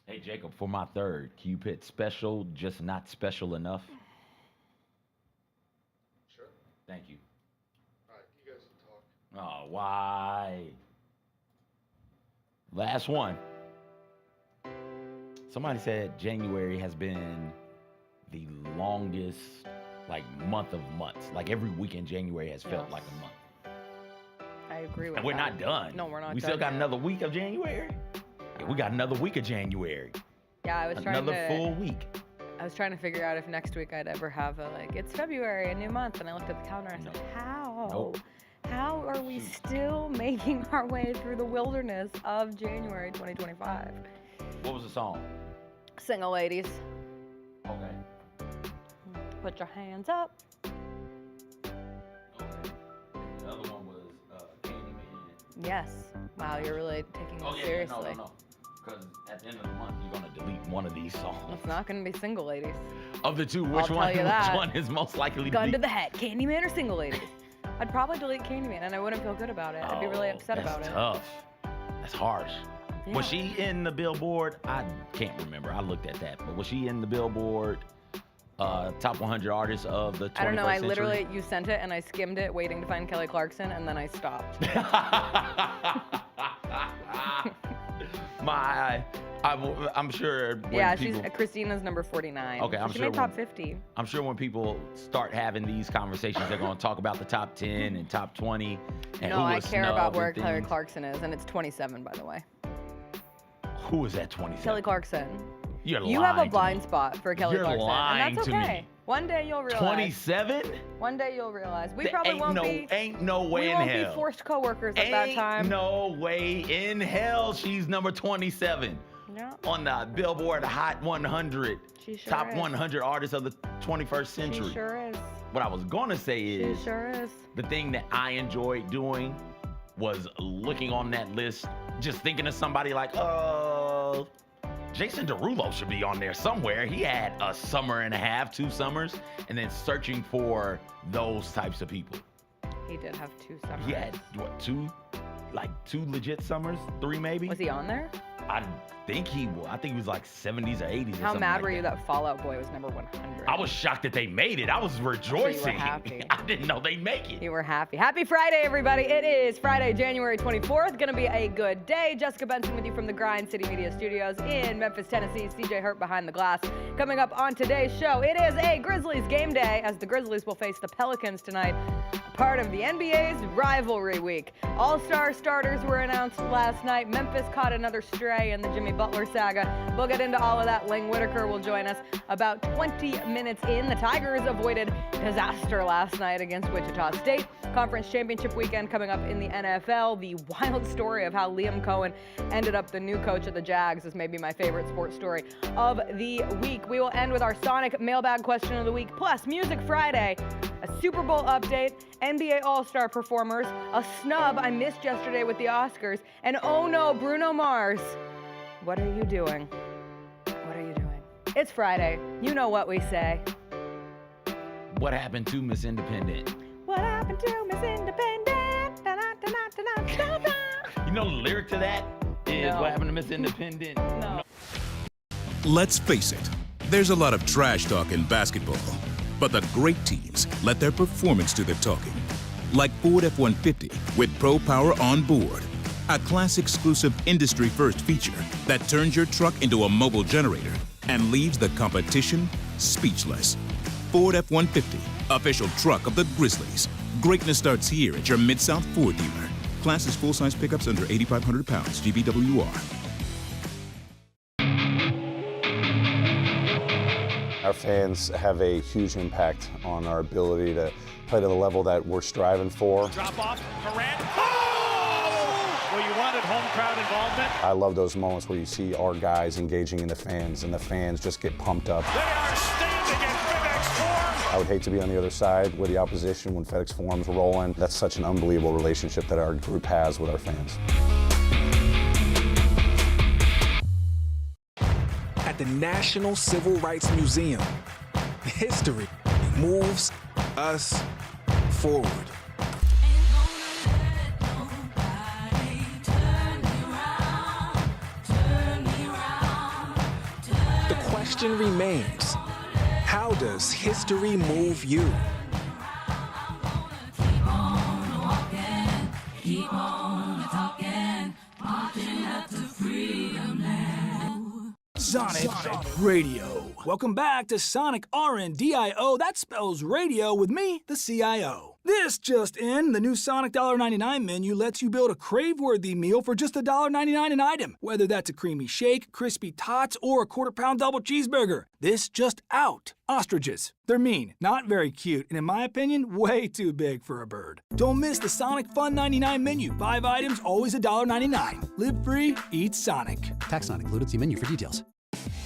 Hey, Jacob, for my third, can you put special, just not special enough? Sure. Thank you. All right, you guys can talk. Oh, why? Last one. Somebody said January has been the longest, month of months. Like, every week in January has felt like a month. I agree with And we're that. not done. No, we're not We done still got yet. another week of January? Yeah, we got another week of January. Yeah, I was trying Another full week. I was trying to figure out if next week I'd ever have it's February, a new month, and I looked at the calendar and I said, how? Nope. How are we still making our way through the wilderness of January 2025? What was the song? Single ladies, Okay. put your hands up. Okay. The other one was Candyman. Yes. Wow, you're really taking this seriously. No. Because at the end of the month, you're going to delete one of these songs. It's not going to be single ladies. Of the two, I'll which tell one? you that. Which one is most likely to Gun be? to the head, Candyman or single ladies? I'd probably delete Candyman, and I wouldn't feel good about it. I'd be really upset about it. That's tough. That's harsh. Yeah. Was she in the Billboard? I can't remember. I looked at that. But was she in the Billboard top 100 artists of the 21st I don't know. century? Literally, you sent it, and I skimmed it, waiting to find Kelly Clarkson, and then I stopped. I'm sure. When Yeah, people, Christina's number 49. Okay, So I'm she sure made top 50. I'm sure when people start having these conversations, they're going to talk about the top 10 and top 20. And No, who I was care snubbed about where and Kelly things. Clarkson is, and it's 27, by the way. Who is that 27? Kelly Clarkson. You're You lying have a to blind me. spot for Kelly You're Clarkson, lying and that's to okay. me. One day you'll realize. 27? One day you'll realize. We probably won't be. Ain't no way We in won't hell. be forced coworkers at that time. Ain't no way in hell she's number 27 Yeah. on the Billboard Hot 100. She sure top is. 100 artists of the 21st century. She sure is. What I was going to say is She sure is. the thing that I enjoyed doing was looking on that list, just thinking of somebody like, Jason Derulo should be on there somewhere. He had a summer and a half, 2 summers, and then searching for those types of people. He did have 2 summers. He had, what, 2 legit summers? 3 maybe? Was he on there? I think he was like 70s or 80s or How something mad like were you that. that Fall Out Boy was number 100? I was shocked that they made it. I was rejoicing. happy. I didn't know they'd make it. You were happy. Happy Friday, everybody. It is Friday, January 24th. Gonna be a good day. Jessica Benson with you from the Grind City Media Studios in Memphis, Tennessee. CJ Hurt behind the glass. Coming up on today's show, it is a Grizzlies game day as the Grizzlies will face the Pelicans tonight, part of the NBA's rivalry week. All-star starters were announced last night. Memphis caught another stray in the Jimmy Butler saga. We'll get into all of that. Whitaker will join us about 20 minutes in. The Tigers avoided disaster last night against Wichita State. Conference championship weekend coming up in the NFL. The wild story of how Liam Cohen ended up the new coach of the Jags is maybe my favorite sports story of the week. We will end with our Sonic mailbag question of the week, plus Music Friday, a Super Bowl update, NBA All-Star performers, a snub I missed yesterday with the Oscars, and oh no, Bruno Mars. What are you doing? What are you doing? It's Friday. You know what we say. What happened to Miss Independent? What happened to Miss Independent? Da-da-da-da-da-da-da. You know the lyric to that is No. What happened to Miss Independent? No. Let's face it, there's a lot of trash talk in basketball, but the great teams let their performance do the talking. Like Ford F-150 with Pro Power on board, a class-exclusive industry-first feature that turns your truck into a mobile generator and leaves the competition speechless. Ford F-150, official truck of the Grizzlies. Greatness starts here at your Mid-South Ford dealer. Class is full-size pickups under 8,500 pounds, GVWR. Our fans have a huge impact on our ability to play to the level that we're striving for. Drop off, Durant. Oh! Well, you wanted home crowd involvement. I love those moments where you see our guys engaging in the fans and the fans just get pumped up. They are standing at FedEx Forum. I would hate to be on the other side with the opposition when FedEx Forum's rolling. That's such an unbelievable relationship that our group has with our fans. At the National Civil Rights Museum, history moves us forward. question remains, how does history move you? Sonic Radio. Welcome back to Sonic RNDIO. That spells radio with me, the CIO. This just in, the new Sonic $1.99 menu lets you build a crave-worthy meal for just $1.99 an item, whether that's a creamy shake, crispy tots, or a quarter-pound double cheeseburger. This just out. Ostriches. They're mean, not very cute, and in my opinion, way too big for a bird. Don't miss the Sonic Fun 99 menu. 5 items, always $1.99. Live free, eat Sonic. Tax not included. See menu for details.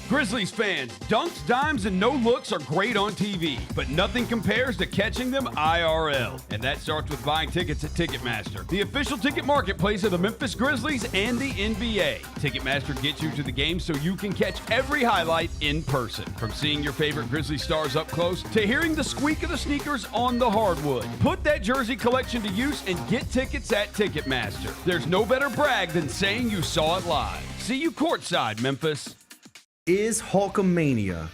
Grizzlies fans, dunks, dimes, and no-looks are great on TV, but nothing compares to catching them IRL. And that starts with buying tickets at Ticketmaster, the official ticket marketplace of the Memphis Grizzlies and the NBA. Ticketmaster gets you to the game so you can catch every highlight in person. From seeing your favorite Grizzly stars up close to hearing the squeak of the sneakers on the hardwood. Put that jersey collection to use and get tickets at Ticketmaster. There's no better brag than saying you saw it live. See you courtside, Memphis. Is Hulkamania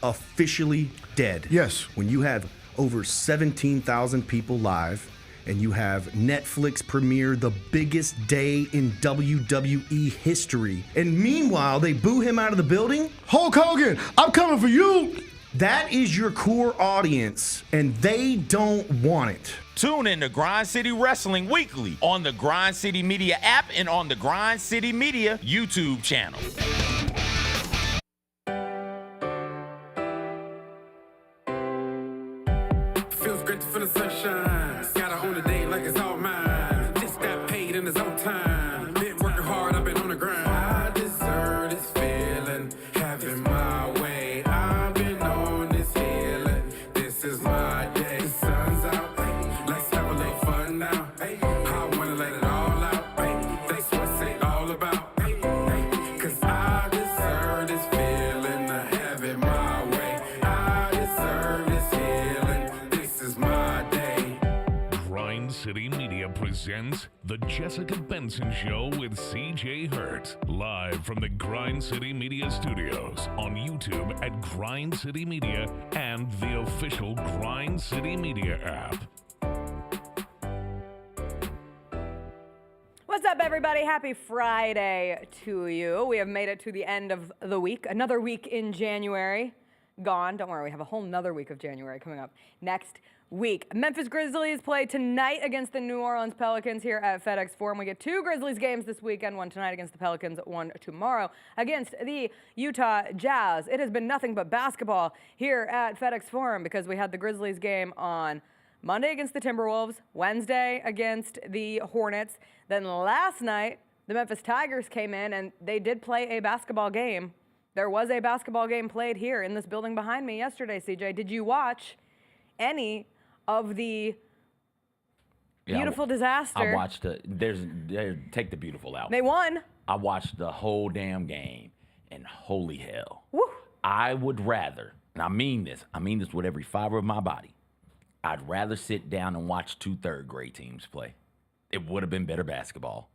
officially dead? Yes. When you have over 17,000 people live and you have Netflix premiere the biggest day in WWE history, and meanwhile they boo him out of the building? Hulk Hogan, I'm coming for you. That is your core audience, and they don't want it. Tune in to Grind City Wrestling weekly on the Grind City Media app and on the Grind City Media YouTube channel. Feels great to feel the sunshine. Gotta own the day like it's all mine. Just got paid in his own time. Been working hard, I've been on the grind. I deserve this feeling, having my way. I've been on this healing. This is my day. The sun's out, hey, let's have a little fun now. Hey, I wanna let it all out. Hey, that's what's it all about. Hey, hey, 'cause I deserve this feeling, I have it my way. I deserve this healing. This is my day. Grind City Media presents The Jessica Benson Show with CJ Hurt. Live from the Grind City Media Studios on YouTube at Grind City Media and the official Grind City Media app. What's up, everybody? Happy Friday to you. We have made it to the end of the week. Another week in January gone. Don't worry, we have a whole nother week of January coming up next week. Memphis Grizzlies play tonight against the New Orleans Pelicans here at FedEx Forum. We get 2 Grizzlies games this weekend, one tonight against the Pelicans, one tomorrow against the Utah Jazz. It has been nothing but basketball here at FedEx Forum because we had the Grizzlies game on Monday against the Timberwolves, Wednesday against the Hornets. Then last night, the Memphis Tigers came in and they did play a basketball game. There was a basketball game played here in this building behind me yesterday, CJ. Did you watch any of the beautiful disaster? I watched take the beautiful out. They won. I watched the whole damn game, and holy hell. Woo. I would rather, and I mean this with every fiber of my body, I'd rather sit down and watch 2 third-grade teams play. It would have been better basketball.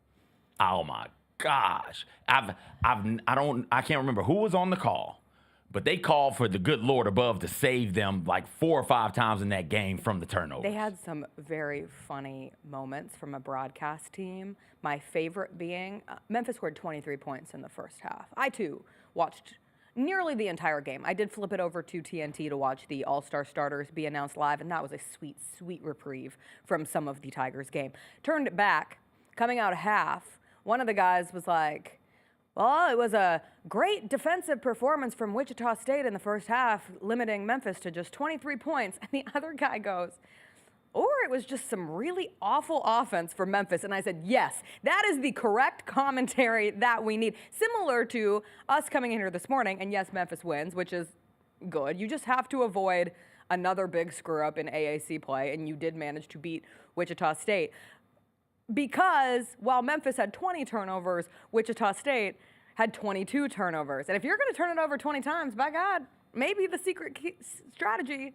Oh my gosh. I can't remember who was on the call, but they called for the good Lord above to save them like 4 or 5 times in that game from the turnovers. They had some very funny moments from a broadcast team. My favorite being Memphis scored 23 points in the first half. I, too, watched nearly the entire game. I did flip it over to TNT to watch the All-Star starters be announced live, and that was a sweet, sweet reprieve from some of the Tigers game. Turned it back, coming out of half, one of the guys was like, well, it was a great defensive performance from Wichita State in the first half, limiting Memphis to just 23 points. And the other guy goes, or it was just some really awful offense for Memphis. And I said, yes, that is the correct commentary that we need. Similar to us coming in here this morning, and yes, Memphis wins, which is good. You just have to avoid another big screw-up in AAC play, and you did manage to beat Wichita State. Because while Memphis had 20 turnovers, Wichita State had 22 turnovers. And if you're going to turn it over 20 times, by God, maybe the secret strategy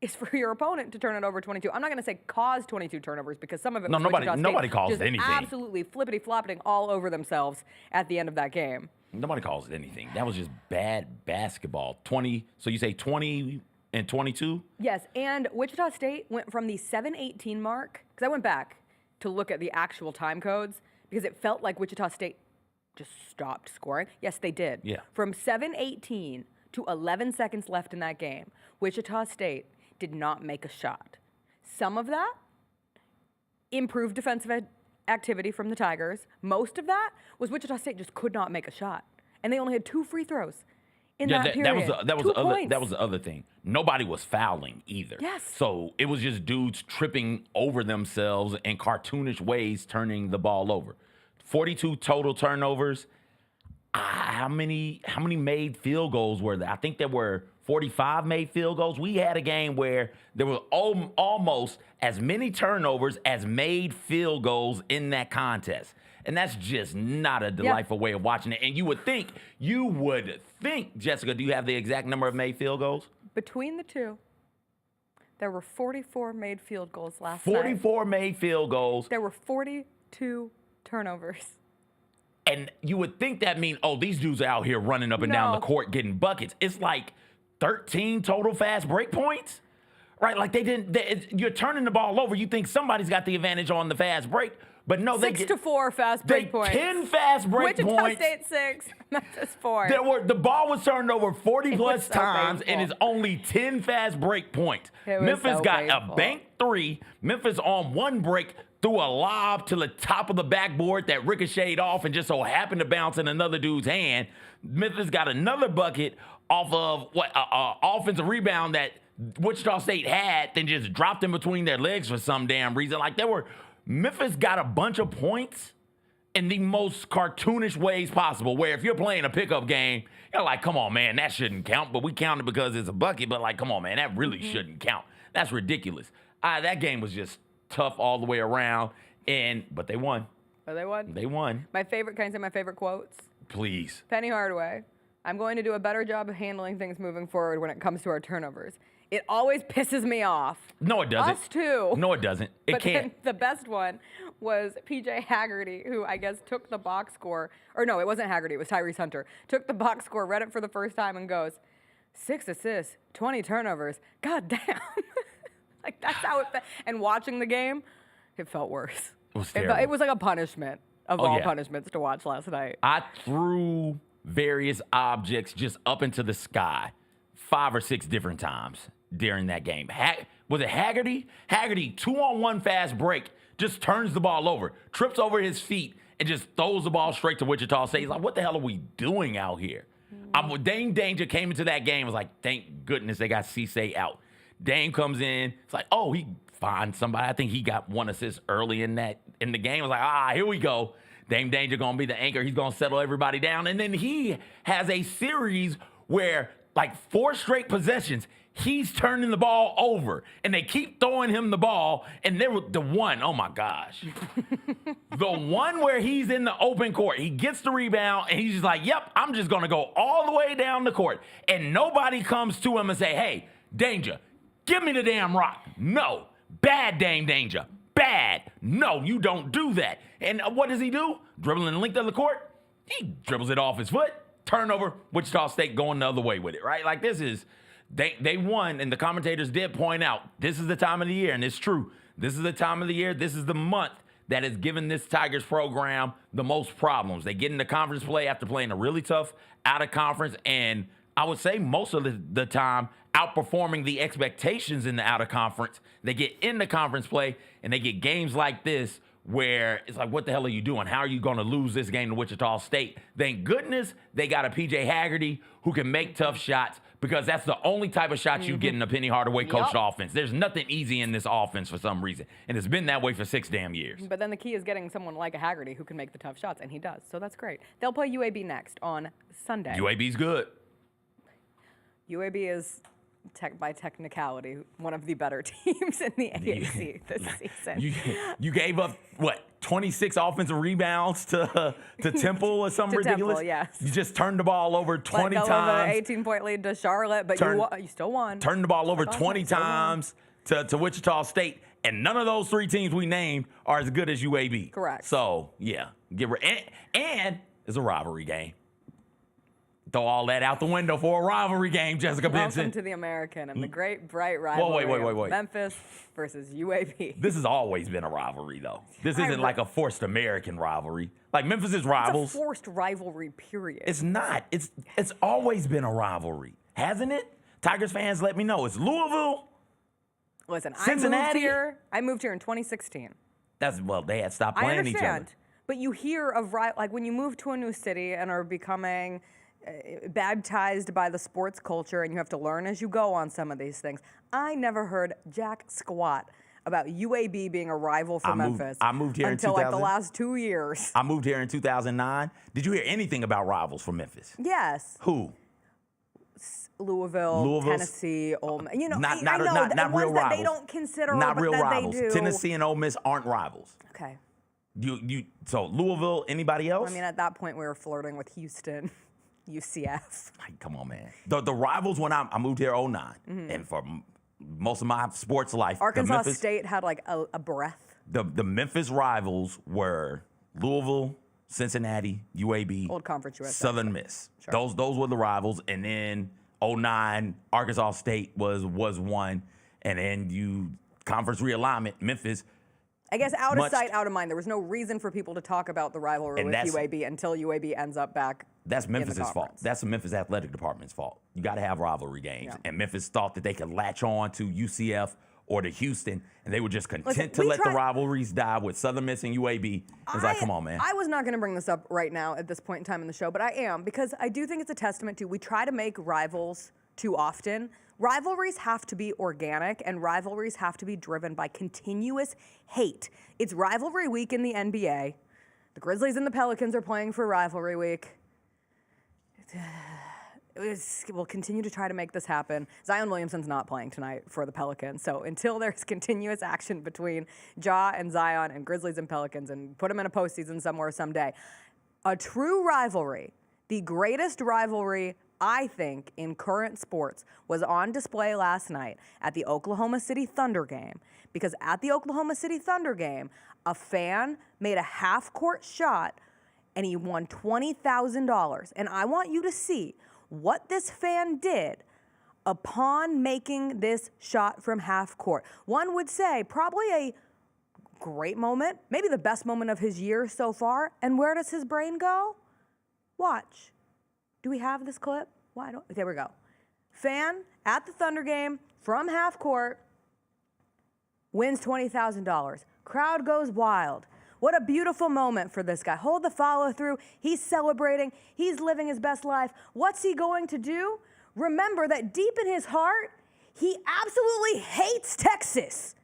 is for your opponent to turn it over 22. I'm not going to say cause 22 turnovers because some of it was nobody caused anything. Absolutely flippity-flopping all over themselves at the end of that game. Nobody calls it anything. That was just bad basketball. 20. So you say 20 and 22? Yes, and Wichita State went from the 7:18 mark, because I went back to look at the actual time codes, because it felt like Wichita State just stopped scoring. Yes, they did. Yeah. From 7:18 to 11 seconds left in that game, Wichita State did not make a shot. Some of that, improved defensive activity from the Tigers. Most of that was Wichita State just could not make a shot. And they only had 2 free throws in that period. That was the other thing. Nobody was fouling either. Yes. So it was just dudes tripping over themselves in cartoonish ways, turning the ball over. 42 total turnovers. How many made field goals were there? I think there were 45 made field goals. We had a game where there were almost as many turnovers as made field goals in that contest. And that's just not a delightful way of watching it. And you would think, Jessica, do you have the exact number of made field goals? Between the two, there were 44 made field goals last night. 44 made field goals. There were 42 turnovers. And you would think that mean, these dudes are out here running up and down the court getting buckets. It's like 13 total fast break points, right? Like you're turning the ball over. You think somebody's got the advantage on the fast break, but no, 6 to 4 fast break points. 10 fast break Wichita points. State 6, Memphis 4. The ball was turned over 40 plus so times, painful. and it's only 10 fast break points. Memphis got a bank 3. Memphis on one break threw a lob to the top of the backboard that ricocheted off and just so happened to bounce in another dude's hand. Memphis got another bucket off of offensive rebound that Wichita State had, then just dropped in between their legs for some damn reason. Like Memphis got a bunch of points in the most cartoonish ways possible, where if you're playing a pickup game, you're like, come on, man, that shouldn't count, but we count it because it's a bucket, but like, come on, man, that really shouldn't count. That's ridiculous. That game was just tough all the way around, but they won. Oh, they won? They won. Can I say my favorite quotes? Please. Penny Hardaway. I'm going to do a better job of handling things moving forward when it comes to our turnovers. It always pisses me off. No, it doesn't. Us too. No, it doesn't. It can't. Then the best one was PJ Haggerty, who I guess took the box score. Or no, it wasn't Haggerty. It was Tyrese Hunter. Took the box score, read it for the first time, and goes, 6 assists, 20 turnovers. God damn. Like, that's how it felt. And watching the game, it felt worse. It was terrible. It was like a punishment of all punishments to watch last night. I threw various objects just up into the sky 5 or 6 different times during that game. Was it Haggerty? Haggerty, 2-on-1 fast break, just turns the ball over, trips over his feet, and just throws the ball straight to Wichita State. He's like, what the hell are we doing out here? Dame Danger came into that game, was like, thank goodness they got Cisse out. Dame comes in, it's like, he finds somebody. I think he got 1 assist early in the game. I was like, here we go. Dame Danger gonna be the anchor. He's gonna settle everybody down. And then he has a series where, like, 4 straight possessions, he's turning the ball over. And they keep throwing him the ball. And there was the one, oh my gosh. The one where he's in the open court. He gets the rebound, and he's just like, yep, I'm just gonna go all the way down the court. And nobody comes to him and say, hey, Danger, give me the damn rock. No. Bad Dame Danger. Bad. No, you don't do that. And what does he do? Dribbling the length of the court. He dribbles it off his foot. Turnover. Wichita State going the other way with it, right? Like, this is, they won, and the commentators did point out, this is the time of the year, and it's true. This is the time of the year. This is the month that has given this Tigers program the most problems. They get into conference play after playing a really tough out-of-conference, and I would say most of the time outperforming the expectations in the out-of-conference. They get into conference play, and they get games like this where it's like, what the hell are you doing? How are you going to lose this game to Wichita State? Thank goodness they got a PJ Haggerty who can make tough shots, because that's the only type of shots you get in a Penny Hardaway coached offense. There's nothing easy in this offense for some reason, and it's been that way for 6 damn years. But then the key is getting someone like a Haggerty who can make the tough shots, and he does, so that's great. They'll play UAB next on Sunday. UAB's good. UAB is, by technicality, one of the better teams in the AAC this season. You gave up, 26 offensive rebounds to Temple or something ridiculous? Temple, yes. You just turned the ball over 20 times. An 18-point lead to Charlotte, but you still won. Turned the ball over 20 times to Wichita State, and none of those 3 teams we named are as good as UAB. Correct. So, yeah. And it's a rivalry game. Throw all that out the window for a rivalry game, Jessica Benson. Welcome to the American and the great bright rivalry wait. of Memphis versus UAB. This has always been a rivalry, though. This isn't like a forced American rivalry. Like Memphis' rivals. It's a forced rivalry, period. It's not. It's always been a rivalry, hasn't it? Tigers fans, let me know. It's Louisville. Listen, Cincinnati. I moved here in 2016. They had stopped playing each other. I understand, but you hear of like when you move to a new city and are becoming baptized by the sports culture, and you have to learn as you go on some of these things. I never heard jack squat about UAB being a rival for Memphis. I moved here until like the last 2 years. I moved here in 2009. Did you hear anything about rivals from Memphis? Yes. Who? Louisville, Tennessee, Ole Miss. You know, not real rivals. That they don't consider, not real that rivals. They do. Tennessee and Ole Miss aren't rivals. Okay. So Louisville, anybody else? I mean, at that point, we were flirting with Houston, UCF. Like, come on, man. The rivals when I moved here 09, and for most of my sports life, Arkansas State had like a breath. The Memphis rivals were Louisville, Cincinnati, UAB, Old Conference USA, Southern Miss. Sure. Those were the rivals, and then 09, Arkansas State was one, and then conference realignment, Memphis. I guess out of sight, out of mind. There was no reason for people to talk about the rivalry with UAB until UAB ends up back. That's Memphis' fault. That's the Memphis athletic department's fault. You got to have rivalry games, and Memphis thought that they could latch on to UCF or to Houston, and they were just content to let the rivalries die with Southern Miss and UAB. It's like, come on, man. I was not going to bring this up right now at this point in time in the show, but I am, because I do think it's a testament to, we try to make rivals too often. Rivalries have to be organic, and rivalries have to be driven by continuous hate. It's rivalry week in the NBA. The Grizzlies and the Pelicans are playing for rivalry week. We'll continue to try to make this happen. Zion Williamson's not playing tonight for the Pelicans, so until there's continuous action between Ja and Zion and Grizzlies and Pelicans, and put them in a postseason somewhere someday, a true rivalry, the greatest rivalry I think in current sports, was on display last night at the Oklahoma City Thunder game, because at the Oklahoma City Thunder game, a fan made a half-court shot and he won $20,000. And I want you to see what this fan did upon making this shot from half court. One would say probably a great moment, maybe the best moment of his year so far. And where does his brain go? Watch. Do we have this clip? There we go. Fan at the Thunder game from half court wins $20,000. Crowd goes wild. What a beautiful moment for this guy. Hold the follow through. He's celebrating. He's living his best life. What's he going to do? Remember that deep in his heart, he absolutely hates Texas.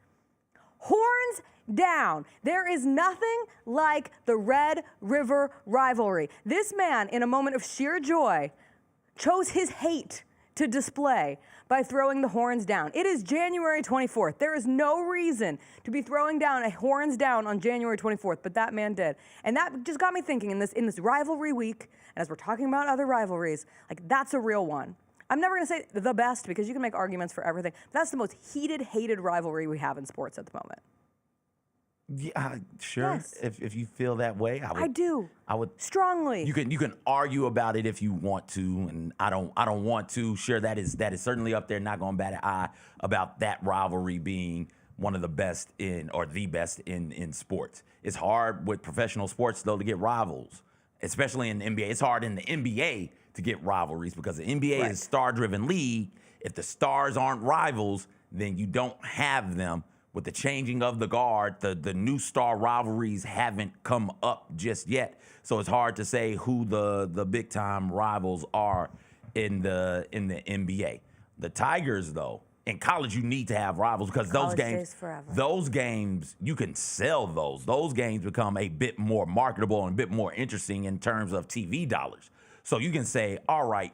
Horns down. There is nothing like the Red River rivalry. This man, in a moment of sheer joy, chose his hate to display by throwing the horns down. It is January 24th. There is no reason to be throwing down a horns down on January 24th, but that man did. And that just got me thinking in this rivalry week, and as we're talking about other rivalries, like that's a real one. I'm never gonna say the best because you can make arguments for everything, but that's the most heated, hated rivalry we have in sports at the moment. Yeah, sure. Yes. If you feel that way, I do. I would strongly. You can argue about it if you want to, and I don't want to. Sure, that is certainly up there. Not going to bat an eye about that rivalry being one of the best or the best in sports. It's hard with professional sports though to get rivals, especially in the NBA. It's hard in the NBA to get rivalries because the NBA is a star-driven league. If the stars aren't rivals, then you don't have them. With the changing of the guard, the new star rivalries haven't come up just yet. So it's hard to say who the big time rivals are in the NBA. The Tigers, though, in college you need to have rivals because those games you can sell those. Those games become a bit more marketable and a bit more interesting in terms of TV dollars. So you can say, all right,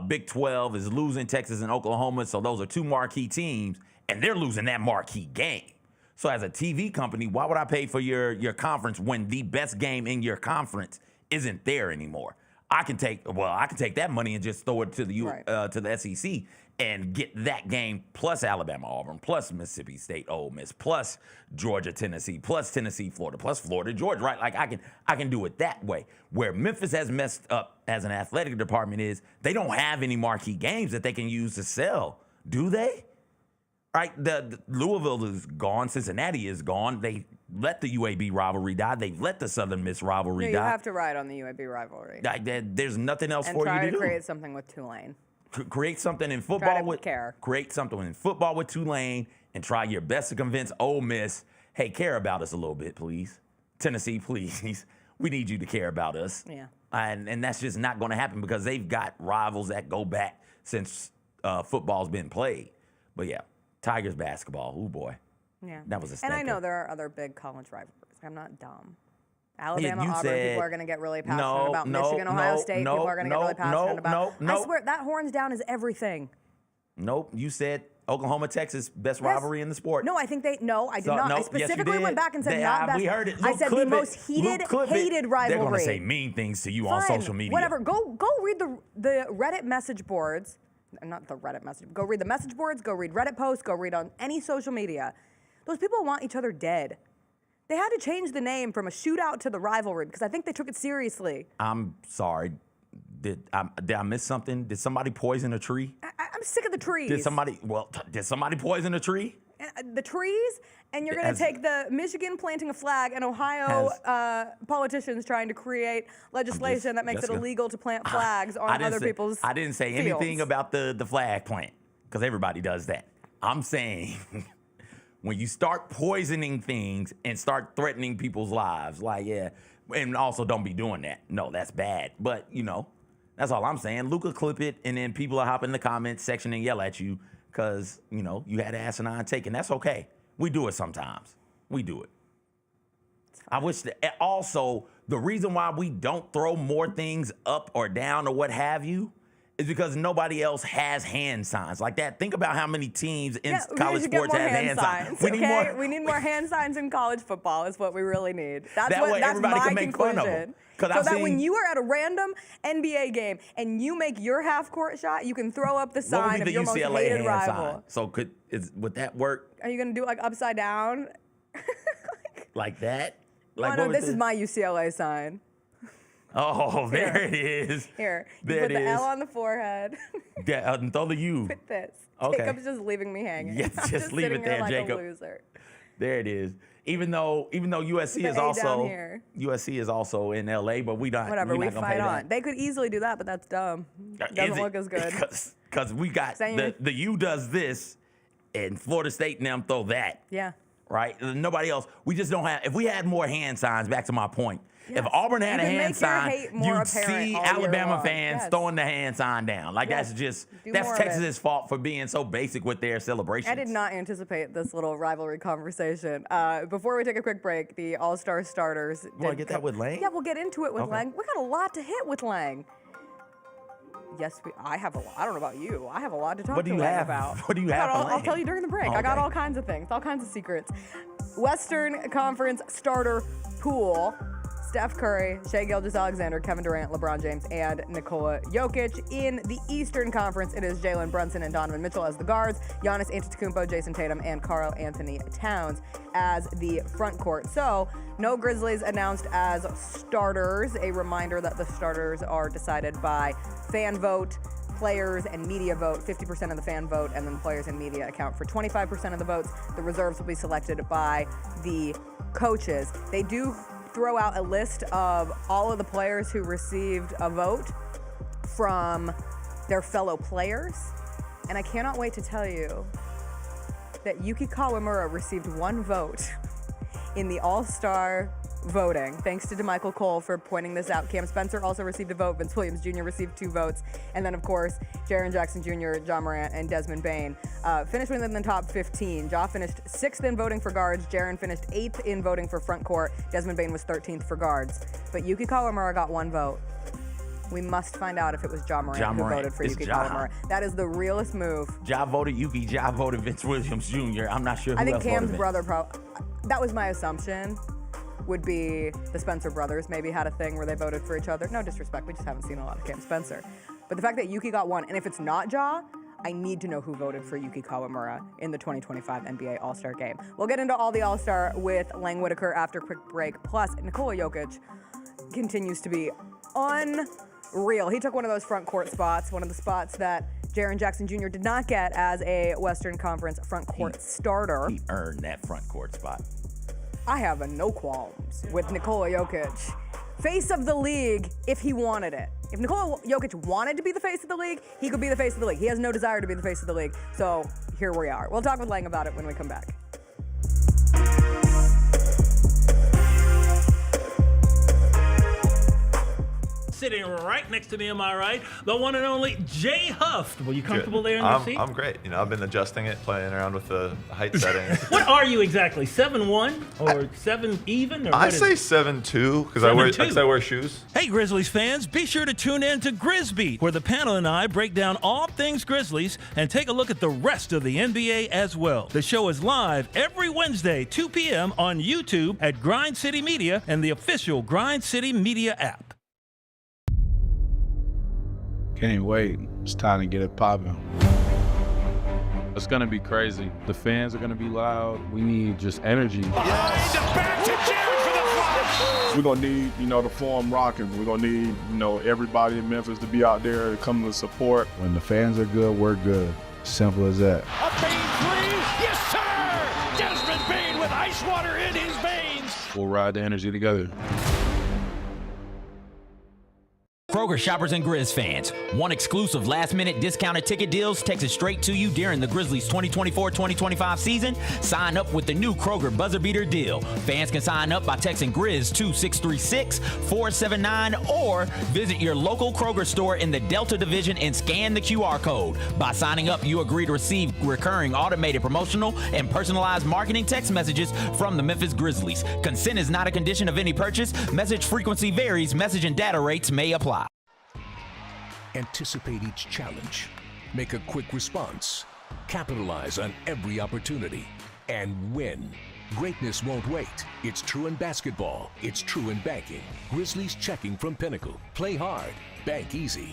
Big 12 is losing Texas and Oklahoma, so those are two marquee teams. And they're losing that marquee game. So as a TV company, why would I pay for your conference when the best game in your conference isn't there anymore? I can take that money and just throw it to the SEC and get that game plus Alabama, Auburn, plus Mississippi State, Ole Miss, plus Georgia, Tennessee, plus Tennessee, Florida, plus Florida, Georgia, right? Like I can do it that way. Where Memphis has messed up as an athletic department is they don't have any marquee games that they can use to sell, do they? Right? The Louisville is gone. Cincinnati is gone. They let the UAB rivalry die. They let the Southern Miss rivalry die. You have to ride on the UAB rivalry. Like, there's nothing else and for you to do. And try to create something with Tulane. Create something in football Create something in football with Tulane, and try your best to convince Ole Miss, hey, care about us a little bit, please. Tennessee, please. We need you to care about us. Yeah. And that's just not going to happen because they've got rivals that go back since football's been played. But yeah, Tigers basketball. Oh boy. Yeah. That was a stinker. And I know there are other big college rivalries. I'm not dumb. Alabama, Auburn, people are going to get really passionate about. Michigan, Ohio State, people are going to get really passionate about. I swear, that horns down is everything. Nope. You said Oklahoma, Texas, best rivalry in the sport. No, I think I did not. I specifically went back and said not best. We heard it. I said the most heated, hated rivalry. They're going to say mean things to you on social media. Whatever. Go read the Reddit message boards. Not the Reddit message. Go read the message boards. Go read Reddit posts. Go read on any social media. Those people want each other dead. They had to change the name from a shootout to the rivalry because I think they took it seriously. I'm sorry. Did I miss something? Did somebody poison a tree? I'm sick of the trees. Did somebody poison a tree? The trees, and you're going to take the Michigan planting a flag and Ohio politicians trying to create legislation that makes it illegal to plant flags on other people's I didn't say fields. anything about the flag plant because everybody does that. I'm saying when you start poisoning things and start threatening people's lives, and also don't be doing that. No, that's bad. But, that's all I'm saying. Luka clip it, and then people are hopping in the comments section and yell at you because, you had asinine take, and that's okay. We do it sometimes. We do it. I wish that also the reason why we don't throw more things up or down or what have you is because nobody else has hand signs like that. Think about how many teams in college sports have hand signs. We need more hand signs in college football is what we really need. That's everybody my can make conclusion. fun of them. So that when you are at a random NBA game and you make your half-court shot, you can throw up the sign of your most hated rival. So would that work? Are you going to do it like upside down? Like that? This is my UCLA sign. Oh, there it is. Here, you put the L on the forehead. Yeah, throw the U. With this. Okay. Jacob's just leaving me hanging. Yes, just leave it there, like Jacob. A loser. There it is. Even though USC is also in LA, but we don't. Whatever, we not fight on. That. They could easily do that, but that's dumb. Doesn't look as good. Because we got the U does this, and Florida State and them throw that. Yeah. Right. Nobody else. We just don't have. If we had more hand signs, back to my point. Yes. If Auburn had a hand sign, you'd see Alabama fans throwing the hand sign down. That's Texas's fault for being so basic with their celebrations. I did not anticipate this little rivalry conversation. Before we take a quick break, the All-Star starters. You want to get that with Lang? Yeah, we'll get into it with Lang. We got a lot to hit with Lang. Yes, I have a lot. I don't know about you. I have a lot to talk to Lang about. What do you have? I'll tell you during the break. Okay. I got all kinds of things, all kinds of secrets. Western Conference starter pool. Steph Curry, Shai Gilgeous-Alexander, Kevin Durant, LeBron James, and Nikola Jokic. In the Eastern Conference, it is Jalen Brunson and Donovan Mitchell as the guards, Giannis Antetokounmpo, Jason Tatum, and Karl Anthony Towns as the front court. So, no Grizzlies announced as starters. A reminder that the starters are decided by fan vote, players and media vote, 50% of the fan vote, and then players and media account for 25% of the votes. The reserves will be selected by the coaches. They do throw out a list of all of the players who received a vote from their fellow players. And I cannot wait to tell you that Yuki Kawamura received one vote in the All-Star voting. Thanks to DeMichael Cole for pointing this out. Cam Spencer also received a vote. Vince Williams Jr. received 2 votes. And then, of course, Jaren Jackson Jr., John Morant, and Desmond Bane finished within the top 15. Ja finished 6th in voting for guards. Jaren finished 8th in voting for front court. Desmond Bane was 13th for guards. But Yuki Kawamura got 1 vote. We must find out if it was Ja Morant who voted for Yuki Kawamura. That is the realest move. Ja voted Yuki. Ja voted Vince Williams Jr. I'm not sure who else voted. I think Cam's brother that was my assumption. Would be the Spencer brothers maybe had a thing where they voted for each other. No disrespect, we just haven't seen a lot of Cam Spencer. But the fact that Yuki got 1, and if it's not Ja, I need to know who voted for Yuki Kawamura in the 2025 NBA All-Star Game. We'll get into all the All-Star with Lang Whitaker after a quick break. Plus, Nikola Jokic continues to be unreal. He took one of those front court spots, one of the spots that Jaren Jackson Jr. did not get as a Western Conference front court starter. He earned that front court spot. I have no qualms with Nikola Jokic. Face of the league if he wanted it. If Nikola Jokic wanted to be the face of the league, he could be the face of the league. He has no desire to be the face of the league. So here we are. We'll talk with Lang about it when we come back. Sitting right next to me, am I right? The one and only Jay Huff. Were you comfortable there in your seat? I'm great. You know, I've been adjusting it, playing around with the height settings. What are you exactly? 7'1" or 7 even? Or I say 7'2" because I wear shoes. Hey, Grizzlies fans, be sure to tune in to Grizzbeat, where the panel and I break down all things Grizzlies and take a look at the rest of the NBA as well. The show is live every Wednesday, 2 p.m. on YouTube at Grind City Media and the official Grind City Media app. Can't even wait. It's time to get it popping. It's gonna be crazy. The fans are gonna be loud. We need just energy. We're gonna need, the form rocking. We're gonna need, everybody in Memphis to be out there to come to support. When the fans are good, we're good. Simple as that. A Bane three, yes sir! Desmond Bane with ice water in his veins. We'll ride the energy together. Kroger shoppers and Grizz fans, one exclusive last-minute discounted ticket deals takes it straight to you during the Grizzlies 2024-2025 season. Sign up with the new Kroger Buzzer Beater deal. Fans can sign up by texting Grizz to 636-479 or visit your local Kroger store in the Delta Division and scan the QR code. By signing up, you agree to receive recurring automated promotional and personalized marketing text messages from the Memphis Grizzlies. Consent is not a condition of any purchase. Message frequency varies. Message and data rates may apply. Anticipate each challenge. Make a quick response. Capitalize on every opportunity. And win. Greatness won't wait. It's true in basketball. It's true in banking. Grizzlies checking from Pinnacle. Play hard. Bank easy.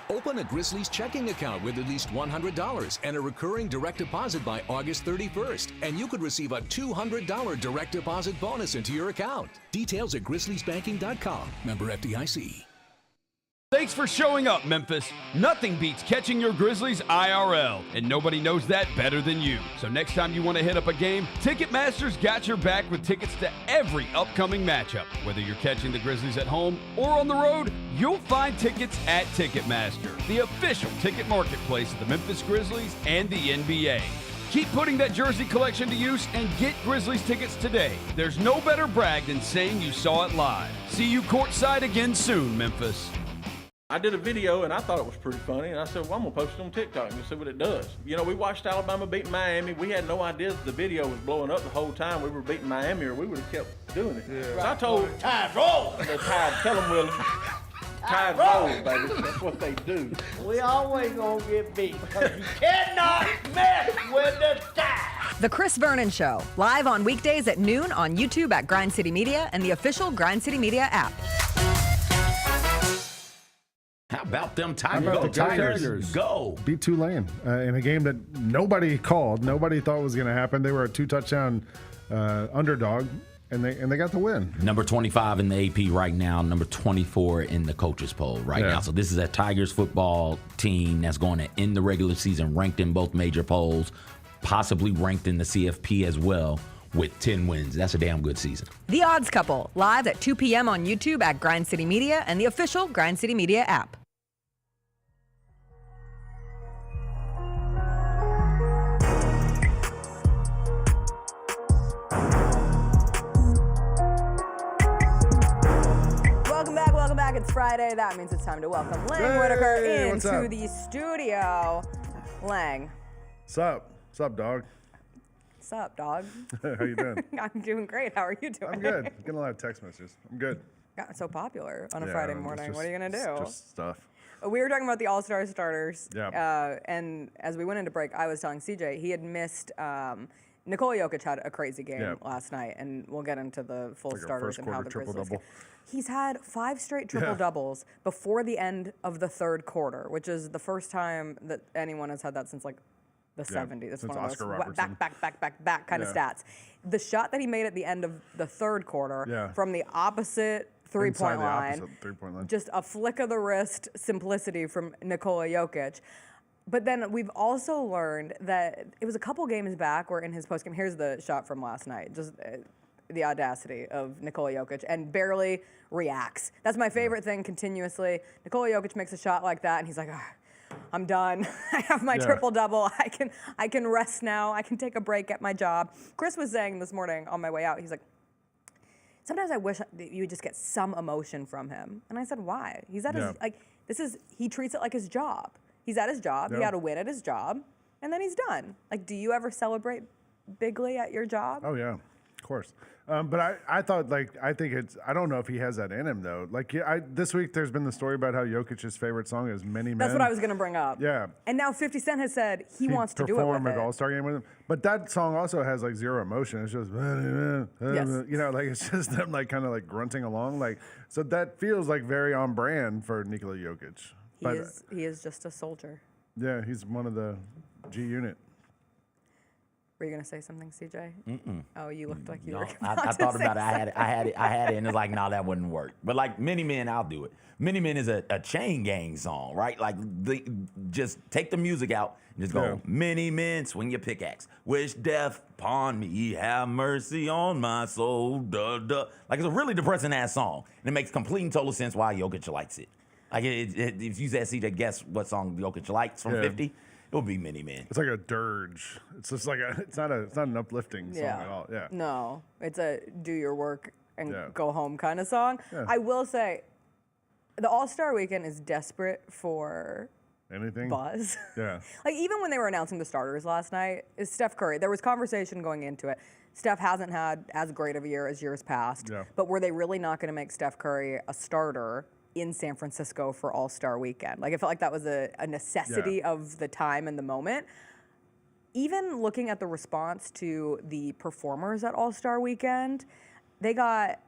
Open a Grizzlies checking account with at least $100 and a recurring direct deposit by August 31st. And you could receive a $200 direct deposit bonus into your account. Details at grizzliesbanking.com. Member FDIC. Thanks for showing up, Memphis. Nothing beats catching your Grizzlies IRL, and nobody knows that better than you. So next time you want to hit up a game, Ticketmaster's got your back with tickets to every upcoming matchup. Whether you're catching the Grizzlies at home or on the road, you'll find tickets at Ticketmaster, the official ticket marketplace of the Memphis Grizzlies and the NBA. Keep putting that jersey collection to use and get Grizzlies tickets today. There's no better brag than saying you saw it live. See you courtside again soon, Memphis. I did a video and I thought it was pretty funny, and I said, well, I'm gonna post it on TikTok and see what it does. We watched Alabama beat Miami. We had no idea that the video was blowing up the whole time we were beating Miami, or we would have kept doing it. Yeah. So I told Tide roll. The Tide, tell them, Willie. Tide roll, baby. That's what they do. We always gonna get beat because you cannot mess with the Tide. The Chris Vernon Show, live on weekdays at noon on YouTube at Grind City Media and the official Grind City Media app. How about them Tigers? How about the Tigers? Go. Beat Tulane in a game that nobody called. Nobody thought was going to happen. They were a 2-touchdown underdog, and they got the win. Number 25 in the AP right now, number 24 in the coaches poll right now. So this is a Tigers football team that's going to end the regular season ranked in both major polls, possibly ranked in the CFP as well, with 10 wins. That's a damn good season. The Odds Couple, live at 2 p.m. on YouTube at Grind City Media and the official Grind City Media app. Welcome back. It's Friday. That means it's time to welcome Lang Whitaker into the studio. Lang. Sup, dog? Sup, dog? How you doing? I'm doing great. How are you doing? I'm good. Getting a lot of text messages. I'm good. Got so popular on a Friday morning. What are you going to do? Just stuff. We were talking about the All-Star starters. Yeah. And as we went into break, I was telling CJ he had missed Nikola Jokic had a crazy game last night, and we'll get into the full starters and how the Grizzlies. He's had 5 straight triple doubles before the end of the third quarter, which is the first time that anyone has had that since like the 70s. It's one of those back kind of stats. The shot that he made at the end of the third quarter from the opposite three-point line, just a flick of the wrist simplicity from Nikola Jokic. But then we've also learned that it was a couple games back where in his postgame, here's the shot from last night, just the audacity of Nikola Jokic, and barely reacts. That's my favorite thing continuously. Nikola Jokic makes a shot like that, and he's like, I'm done. I have my triple-double. I can rest now. I can take a break at my job. Chris was saying this morning on my way out, he's like, sometimes I wish you would just get some emotion from him. And I said, why? He's at his, he treats it like his job. He's at his job. He had a win at his job, and then he's done. Like, do you ever celebrate bigly at your job? Oh, yeah, of course. But I thought, I think I don't know if he has that in him, though. This week there's been the story about how Jokic's favorite song is Many Men. That's what I was going to bring up. Yeah. And now 50 Cent has said he wants to do it with perform at All-Star Game with him. But that song also has, zero emotion. It's just, it's just them, kind of grunting along. So that feels, very on brand for Nikola Jokic. He is just a soldier. Yeah, he's one of the G Unit. Were you gonna say something, CJ? Mm-mm. Oh, you looked like you were. I thought about it. I had it, and it's like, no, that wouldn't work. But Many Men, I'll do it. Many Men is a chain gang song, right? Just take the music out and just go, many men, swing your pickaxe. Wish death upon me, have mercy on my soul, duh, duh. It's a really depressing ass song, and it makes complete and total sense why Jokic likes it. If you said, CJ, guess what song Jokic likes from 50, it would be Many Men. It's like a dirge. It's just it's not an uplifting song at all. Yeah. No, it's a do your work and go home kind of song. Yeah. I will say, the All-Star Weekend is desperate for anything buzz. Yeah. Even when they were announcing the starters last night, is Steph Curry. There was conversation going into it. Steph hasn't had as great of a year as years past. Yeah. But were they really not going to make Steph Curry a starter in San Francisco for All-Star Weekend? I felt like that was a necessity of the time and the moment. Even looking at the response to the performers at All-Star Weekend, they got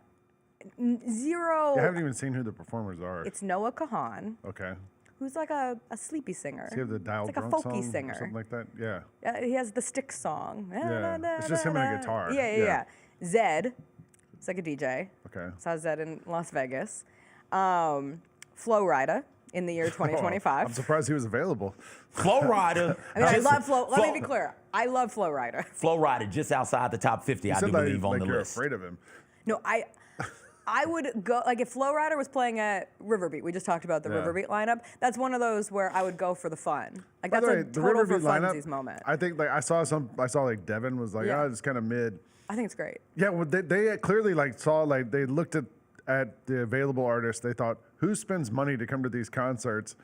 zero. I haven't even seen who the performers are. It's Noah Kahan. Okay. Who's a sleepy singer. Does he have the dial like a drunk folky song singer. Or something like that? Yeah. He has the stick song. Yeah. It's just him and a guitar. Yeah. Zed. It's like a DJ. Okay. Saw Zed in Las Vegas. Flo Rida in the year 2025. I'm surprised he was available. Flo Rida. I love Flo. Let me be clear. I love Flo Rida. Flo Rida, just outside the top 50, I do believe, on the you're list. Afraid of him. No, I would go, if Flo Rida was playing at Riverbeat, we just talked about the Riverbeat lineup, that's one of those where I would go for the fun. That's a total for funsies moment. I think I saw Devin was it's kind of mid. I think it's great. Yeah, well, they clearly saw, they looked at the available artists. They thought, who spends money to come to these concerts?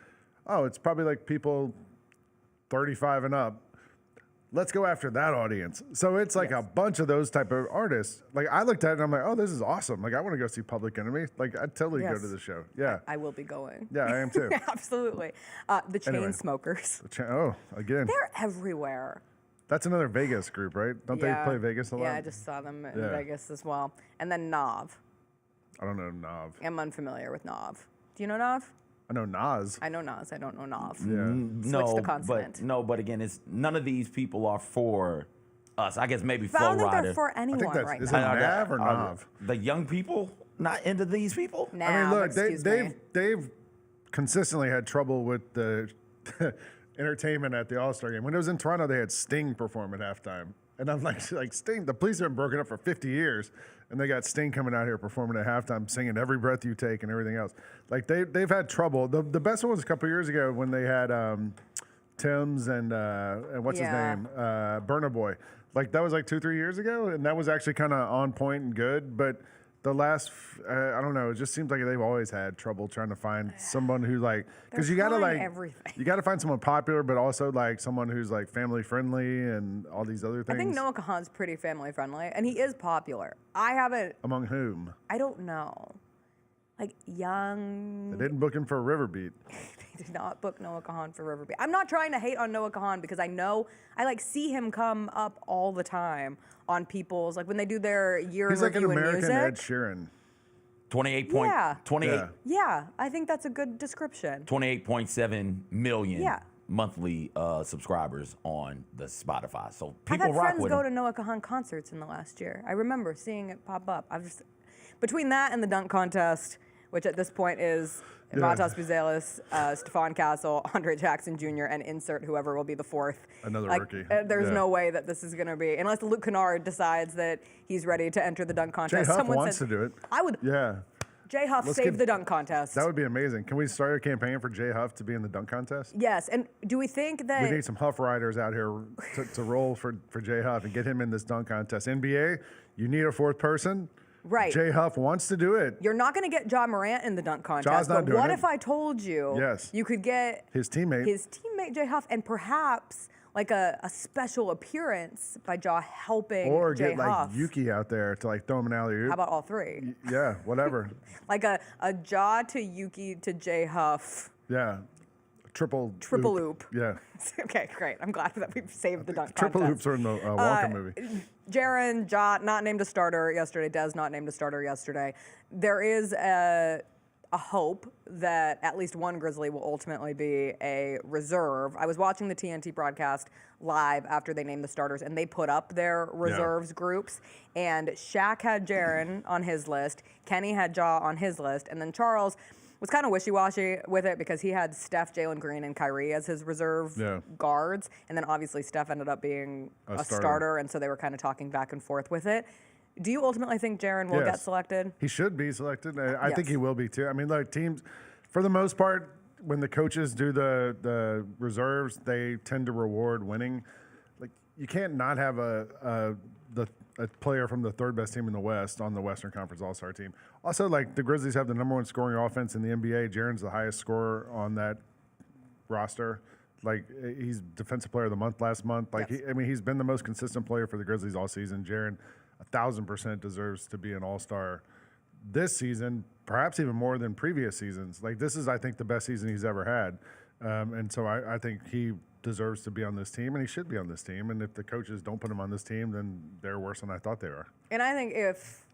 Oh, it's probably people 35 and up. Let's go after that audience. So it's a bunch of those type of artists. I looked at it and I'm like, oh, this is awesome. I want to go see Public Enemy. I'd totally go to the show. Yeah. I will be going. Yeah, I am too. Absolutely. The Chainsmokers. Again. They're everywhere. That's another Vegas group, right? Don't they play Vegas a lot? Yeah, I just saw them in Vegas as well. And then Nav. I don't know Nav. I'm unfamiliar with Nav. Do you know Nav? I know Nas. I know Nas. I don't know Nav. Yeah. Switch the consonant. But again, none of these people are for us. I guess maybe Flo Rida. I don't think they're for I anyone think that's, right is now. it Nav or Nav? The young people not into these people? Nav, I mean, look, they've consistently had trouble with the entertainment at the All-Star Game. When it was in Toronto, they had Sting perform at halftime. And I'm like Sting, the police have been broken up for 50 years, and they got Sting coming out here performing at halftime, singing Every Breath You Take and everything else. They've had trouble. The best one was a couple years ago when they had Tim's and what's his name? Burna Boy. That was 2-3 years ago, and that was actually kind of on point and good. But the last, I don't know, it just seems like they've always had trouble trying to find someone who because you gotta everything. You gotta find someone popular, but also someone who's family friendly and all these other things. I think Noah Kahan's pretty family friendly, and he is popular. I haven't. Among whom? I don't know. Young. They didn't book him for a Riverbeat. Do not book Noah Kahan for River Beach. I'm not trying to hate on Noah Kahan because I know I see him come up all the time on people's when they do their year in He's like an review in American music. Ed Sheeran. 28. I think that's a good description. 28.7 million Yeah. monthly subscribers on the Spotify. So I've people had rock friends with go him. to Noah Kahan concerts in the last year. I remember seeing it pop up. Between that and the dunk contest, which at this point is Matas Buzelis, Stephon Castle, Andre Jackson Jr., and insert whoever will be the fourth. Another rookie. There's no way that this is going to be, unless Luke Kennard decides that he's ready to enter the dunk contest. Jay Huff Someone wants said, to do it. I would. Yeah. Jay Huff saved the dunk contest. That would be amazing. Can we start a campaign for Jay Huff to be in the dunk contest? Yes, and do we think that... We need some Huff riders out here to roll for Jay Huff and get him in this dunk contest. NBA, you need a fourth person. Right. Jay Huff wants to do it. You're not going to get Ja Morant in the dunk contest, Ja's not but doing what it. if I told you you could get his teammate Jay Huff, and perhaps a special appearance by Ja helping or Jay get Huff. Yuki out there to throw him an alley-oop. How about all three? Yeah, whatever. A Ja to Yuki to Jay Huff. Yeah. Triple loop. Yeah. Okay, great. I'm glad that we've saved the dunk Triple contest. loops are in the Walker movie. Jaren, Ja, not named a starter yesterday. Des, not named a starter yesterday. There is a hope that at least one Grizzly will ultimately be a reserve. I was watching the TNT broadcast live after they named the starters, and they put up their reserves groups. And Shaq had Jaren on his list. Kenny had Ja on his list. And then Charles was kind of wishy-washy with it because he had Steph, Jalen Green, and Kyrie as his reserve guards. And then obviously Steph ended up being a starter, and so they were kind of talking back and forth with it. Do you ultimately think Jaren will get selected? He should be selected. I think he will be too. I mean, teams, for the most part, when the coaches do the reserves, they tend to reward winning. You can't not have a player from the third best team in the West on the Western Conference All-Star team. Also, the Grizzlies have the #1 scoring offense in the NBA. Jaren's the highest scorer on that roster. He's Defensive Player of the Month last month. He's been the most consistent player for the Grizzlies all season. Jaren, 1,000% deserves to be an All-Star this season, perhaps even more than previous seasons. This is, I think, the best season he's ever had. And so I think he deserves to be on this team, and he should be on this team. And if the coaches don't put him on this team, then they're worse than I thought they were. And I think if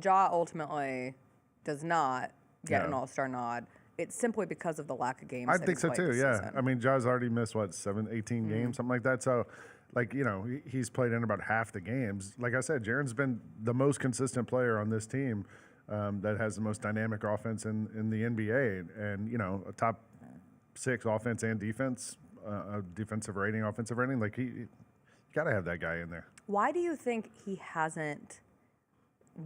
Ja ultimately does not get an All-Star nod, it's simply because of the lack of games. I think so too. Yeah. Season. I mean, Ja's already missed 18 games, something like that. So, he's played in about half the games. Like I said, Jaren's been the most consistent player on this team that has the most dynamic offense in the NBA, and a top 6 offense and defense, defensive rating, offensive rating. You got to have that guy in there. Why do you think he hasn't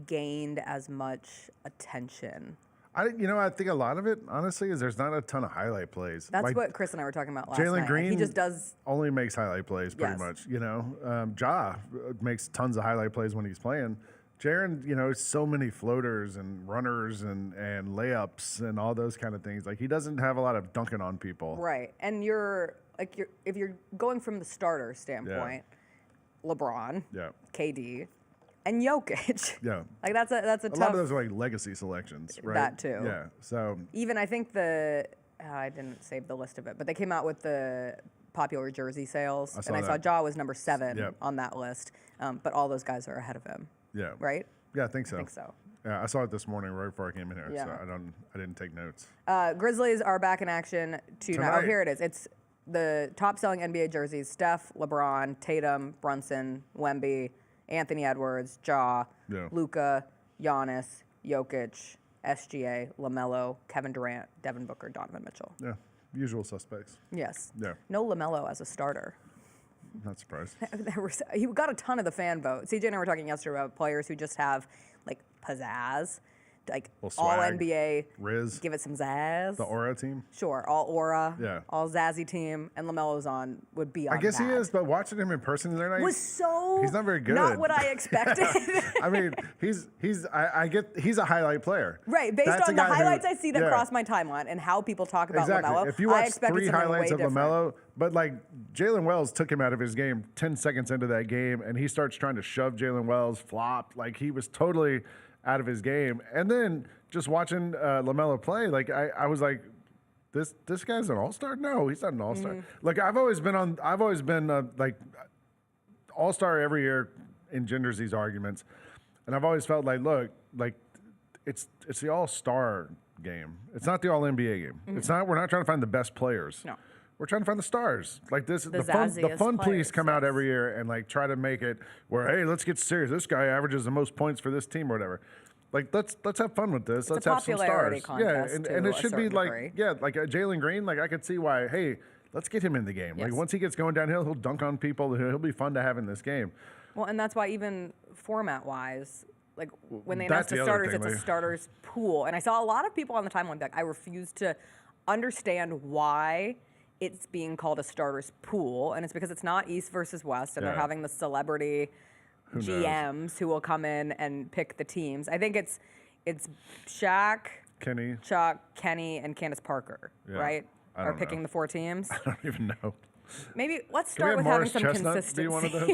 gained as much attention? I think a lot of it, honestly, is there's not a ton of highlight plays. That's what Chris and I were talking about last night. Jalen Green he just does only makes highlight plays pretty much. Ja makes tons of highlight plays when he's playing. Jaren, so many floaters and runners and layups and all those kind of things. He doesn't have a lot of dunking on people. Right, and if you're going from the starter standpoint, LeBron, KD, and Jokic. Yeah. That's a tough. A lot of those are legacy selections, right? That too. Yeah. So even I think I didn't save the list of it, but they came out with the popular jersey sales, and I saw Ja was number 7 on that list. But all those guys are ahead of him. Yeah. Right? Yeah, I think so. Yeah, I saw it this morning right before I came in here, Yeah. so I didn't take notes. Grizzlies are back in action tonight. Oh, here it is. It's the top-selling NBA jerseys: Steph, LeBron, Tatum, Brunson, Wemby, Anthony Edwards, Ja, Luka, Giannis, Jokic, SGA, LaMelo, Kevin Durant, Devin Booker, Donovan Mitchell. Yeah, usual suspects. Yes. Yeah. No LaMelo as a starter. Not surprised. He got a ton of the fan vote. CJ and I were talking yesterday about players who just have pizzazz, all NBA. Riz. Give it some zazz. The Aura team. Sure, all Aura. Yeah. All Zazzy team, and LaMelo's would be on. I guess that. he is, but watching him in person the other night was so. He's not very good. Not what I expected. I mean, he's a highlight player. Right, based on the highlights I see that cross my timeline and how people talk about LaMelo. If you watch I expected 3 highlights of different. LaMelo, but Jalen Wells took him out of his game 10 seconds into that game, and he starts trying to shove Jalen Wells, flopped. He was totally out of his game. And then just watching LaMelo play, I was like, this guy's an all-star? No, he's not an all-star. Like I've always been like all-star every year engenders these arguments, and I've always felt like, look, like it's the all-star game. It's not the all-NBA game. It's not. We're not trying to find the best players. No. We're trying to find the stars. Like this, the zazziest fun police players, come out every year and like try to make it where, hey, let's get serious. This guy averages the most points for this team or whatever. Like let's have fun with this. Let's have some stars. Yeah, and it should be like like Jalen Green. Like I could see why. Hey, let's get him in the game. Yes. Like once he gets going downhill, he'll dunk on people. He'll be fun to have in this game. Well, and that's why even format-wise, like when they announce the starters, it's a starters pool. And I saw a lot of people on the timeline be like, I refuse to understand why it's being called a starters pool, and it's because it's not East versus West, and they're having the celebrity GMs who will come in and pick the teams. I think it's Shaq, Kenny, Chuck, Kenny, and Candace Parker, right? Are picking the 4 teams. I don't even know. Maybe let's start with having some consistency. Be one of those?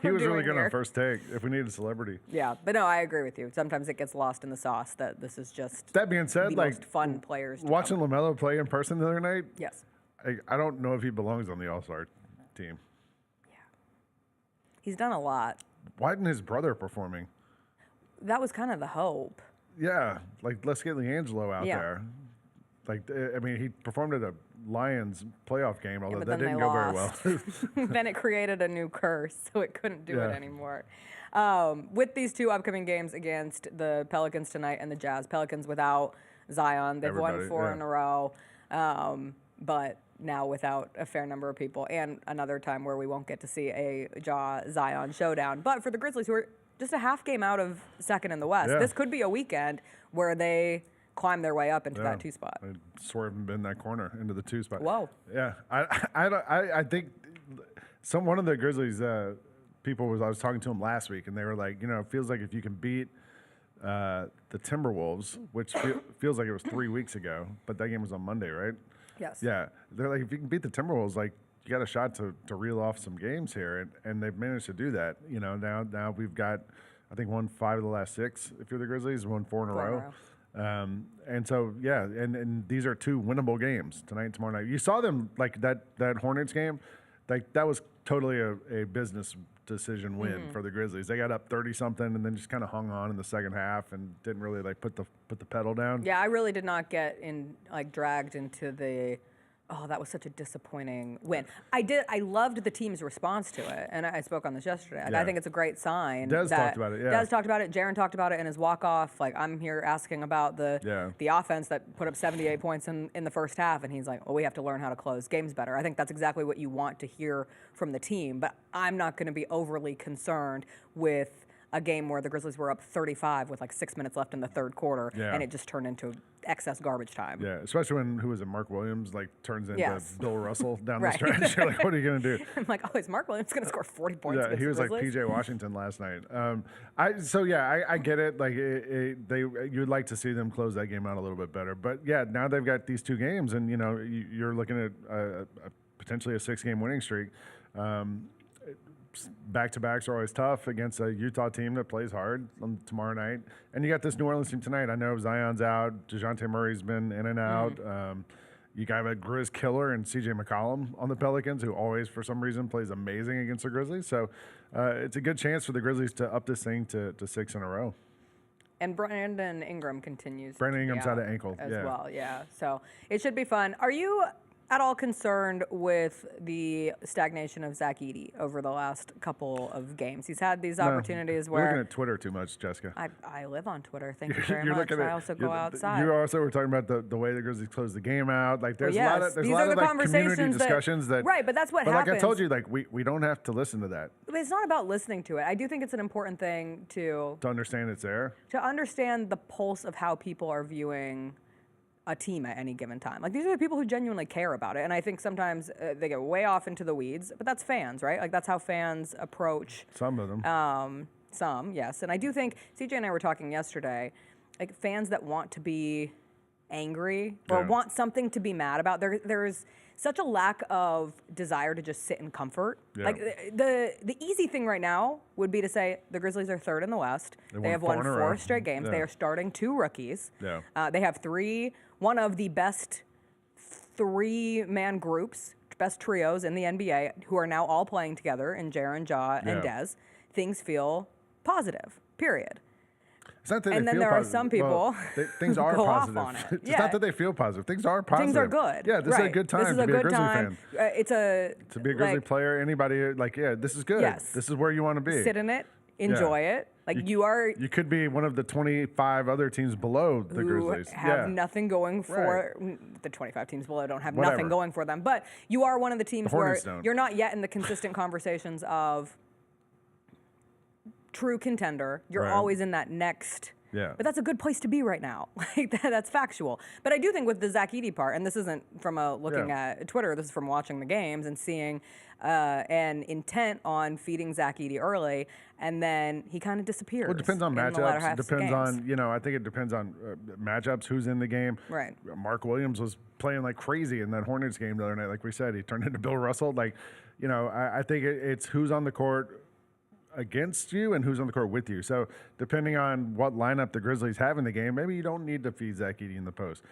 He was really good on First Take. If we need a celebrity. Yeah, but no, I agree with you. Sometimes it gets lost in the sauce that this is just. That being said, the like most fun players. Watching LaMelo play in person the other night. Yes. I don't know if he belongs on the All-Star team. Yeah. He's done a lot. Why isn't his brother performing? That was kind of the hope. Yeah, like let's get LiAngelo out there. Like I mean, he performed at a Lions playoff game, although that didn't go very well. Then it created a new curse, so it couldn't do it anymore. With these 2 upcoming games against the Pelicans tonight and the Jazz, Pelicans without Zion, they've won 4 in a row, but now without a fair number of people, and another time where we won't get to see a Zion showdown. But for the Grizzlies, who are just a half game out of second in the West, this could be a weekend where they climb their way up into that 2 spot. I swerve in that corner into the 2 spot. Whoa. Yeah, I think one of the Grizzlies people I was talking to them last week, and they were like, it feels like if you can beat the Timberwolves, which feels like it was 3 weeks ago, but that game was on Monday, right? Yes. Yeah, they're like, if you can beat the Timberwolves, like you got a shot to reel off some games here, and they've managed to do that. Now we've got, I think, won 5 of the last 6. If you're the Grizzlies, won 4 in a row. And so and these are 2 winnable games tonight and tomorrow night. You saw them like that Hornets game, like that was totally a business decision win for the Grizzlies. They got up 30-something and then just kind of hung on in the second half and didn't really like put the pedal down. Yeah, I really did not get dragged into the. Oh, that was such a disappointing win. I loved the team's response to it, and I spoke on this yesterday. I think it's a great sign. Des talked about it, Des talked about it. Jaren talked about it in his walk-off. Like, I'm here asking about the offense that put up 78 points in the first half, and he's like, well, we have to learn how to close games better. I think that's exactly what you want to hear from the team, but I'm not going to be overly concerned with a game where the Grizzlies were up 35 with like 6 minutes left in the third quarter, and it just turned into excess garbage time. Yeah, especially when Mark Williams like turns into Bill Russell down the stretch. You're like, what are you gonna do? I'm like, oh, is Mark Williams gonna score 40 points? Yeah, he was like PJ Washington last night. I get it. Like you'd like to see them close that game out a little bit better, but yeah, now they've got these 2 games, and you're looking at potentially a 6-game winning streak. Back-to-backs are always tough against a Utah team that plays hard tomorrow night. And you got this New Orleans team tonight. I know Zion's out. DeJounte Murray's been in and out. You got a Grizz killer and C.J. McCollum on the Pelicans, who always, for some reason, plays amazing against the Grizzlies. So it's a good chance for the Grizzlies to up this thing to 6 in a row. And Brandon Ingram continues. Brandon Ingram's out of ankle. As well, yeah. So it should be fun. Are you at all concerned with the stagnation of Zach Edey over the last couple of games? He's had these opportunities where... You're looking at Twitter too much, Jessica. I live on Twitter. Thank you very much. I also go outside. You also were talking about the way the Grizzlies closed the game out. Like there's a lot of conversations community discussions that right, but that's what happens. Like I told you, like we don't have to listen to that. But it's not about listening to it. I do think it's an important thing to understand it's there. To understand the pulse of how people are viewing a team at any given time. Like, these are the people who genuinely care about it. And I think sometimes they get way off into the weeds, but that's fans, right? Like, that's how fans approach. Some of them. Some, yes. And I do think, CJ and I were talking yesterday, like, fans that want to be angry or want something to be mad about, there's such a lack of desire to just sit in comfort. Yeah. Like, the easy thing right now would be to say the Grizzlies are 3rd in the West. They have won 4 straight games. They are starting 2 rookies. Yeah. They have one of the best 3-man groups, best trios in the NBA, who are now all playing together in Jaren, Ja, and Dez, things feel positive, period. It's not that And they then feel there are positive. some people things who are go off positive. on it. It's not that they feel positive. Things are positive. Things are good. Yeah, this is a good time This is to a be a good Grizzly time. fan. To be a Grizzly player, anybody, this is good. Yes. This is where you want to be. Sit in it, enjoy it. You could be one of the 25 other teams below the Grizzlies. Have nothing going for the 25 teams below don't have Whatever. nothing going for them, but you are one of the teams where Hornets don't. you're not yet in the consistent conversations of true contender. You're always in that next. Yeah. But that's a good place to be right now. That's factual. But I do think with the Zach Edey part, and this isn't from looking at Twitter, this is from watching the games and seeing an intent on feeding Zach Edey early, and then he kind of disappears. Well, it depends on in the latter matchups. half It of the depends games. on, I think it depends on matchups, who's in the game. Right. Mark Williams was playing like crazy in that Hornets game the other night. Like we said, he turned into Bill Russell. I think it's who's on the court against you and who's on the court with you. So depending on what lineup the Grizzlies have in the game, maybe you don't need to feed Zach Edey in the post.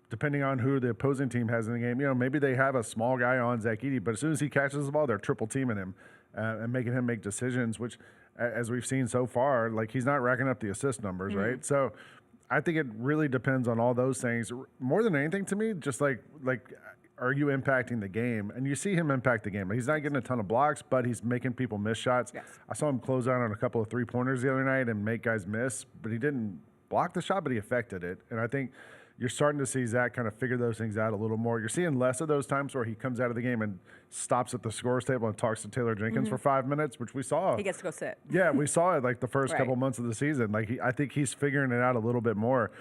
Depending on who the opposing team has in the game, maybe they have a small guy on Zach Edey, but as soon as he catches the ball, they're triple teaming him and making him make decisions, which, as we've seen so far, he's not racking up the assist numbers, right? So I think it really depends on all those things. More than anything to me, just like are you impacting the game? And you see him impact the game. He's not getting a ton of blocks, but he's making people miss shots. Yes. I saw him close out on a couple of three-pointers the other night and make guys miss, but he didn't block the shot, but he affected it. And I think you're starting to see Zach kind of figure those things out a little more. You're seeing less of those times where he comes out of the game and stops at the scorer's table and talks to Taylor Jenkins for 5 minutes, which we saw. He gets to go sit. Yeah, we saw it the first Right. couple months of the season. I think he's figuring it out a little bit more.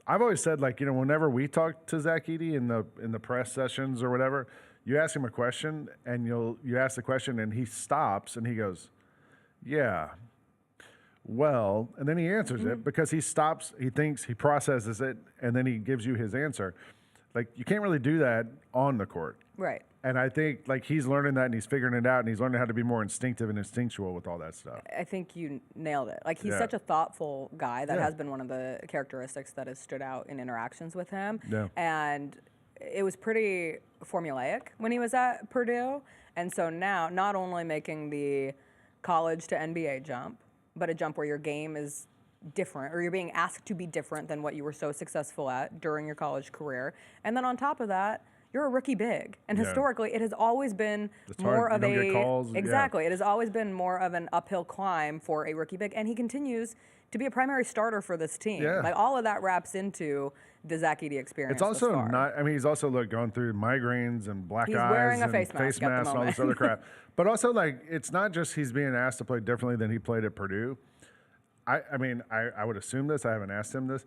I've always said, whenever we talk to Zach Edey in the press sessions or whatever, you ask him a question and you ask the question and he stops and he goes, yeah, well, and then he answers it because he stops, he thinks, he processes it, and then he gives you his answer. You can't really do that on the court. Right. And I think he's learning that and he's figuring it out and he's learning how to be more instinctive and instinctual with all that stuff. I think you nailed it. He's Yeah. such a thoughtful guy. That Yeah. has been one of the characteristics that has stood out in interactions with him. Yeah. And it was pretty formulaic when he was at Purdue. And so now, not only making the college to NBA jump, but a jump where your game is different, or you're being asked to be different than what you were so successful at during your college career. And then on top of that, you're a rookie big. And Yeah. historically, it has always been It's more hard. of You don't get calls. Exactly. It has always been more of an uphill climb for a rookie big. And he continues to be a primary starter for this team. Yeah. All of that wraps into the Zach Edey experience. It's also thus far. not. I mean, he's also going through migraines and black He's eyes wearing a and face mask at the and all this moment. other crap. But also, it's not just he's being asked to play differently than he played at Purdue. I mean, I would assume this. I haven't asked him this.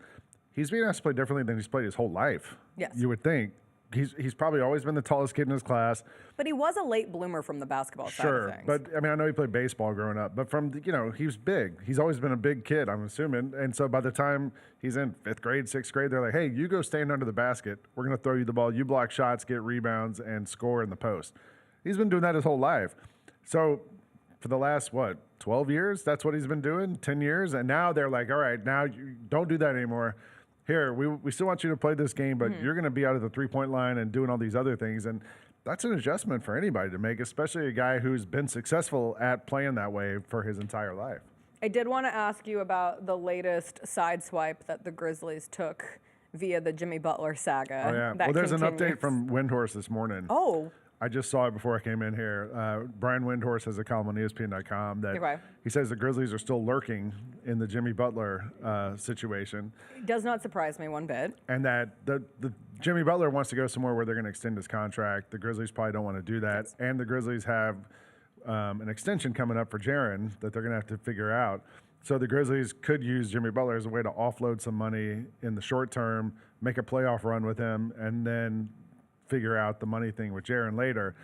He's being asked to play differently than he's played his whole life. Yes. You would think. He's probably always been the tallest kid in his class. But he was a late bloomer from the basketball side of Sure, things. but I mean, I know he played baseball growing up, but he was big. He's always been a big kid, I'm assuming. And so by the time he's in 5th grade, 6th grade, they're like, hey, you go stand under the basket. We're going to throw you the ball. You block shots, get rebounds, and score in the post. He's been doing that his whole life. So for the last, 12 years, that's what he's been doing, 10 years. And now they're like, all right, now you don't do that anymore. Here, we still want you to play this game, but you're going to be out of the three-point line and doing all these other things. And that's an adjustment for anybody to make, especially a guy who's been successful at playing that way for his entire life. I did want to ask you about the latest sideswipe that the Grizzlies took via the Jimmy Butler saga. Oh, yeah. That Well, there's an continues. update from Windhorse this morning. Oh. I just saw it before I came in here. Brian Windhorse has a column on ESPN.com that Okay. he says the Grizzlies are still lurking in the Jimmy Butler situation. It does not surprise me one bit. And that the Jimmy Butler wants to go somewhere where they're going to extend his contract. The Grizzlies probably don't want to do that. Yes. And the Grizzlies have an extension coming up for Jaren that they're going to have to figure out. So the Grizzlies could use Jimmy Butler as a way to offload some money in the short term, make a playoff run with him, and then figure out the money thing with Jaren later,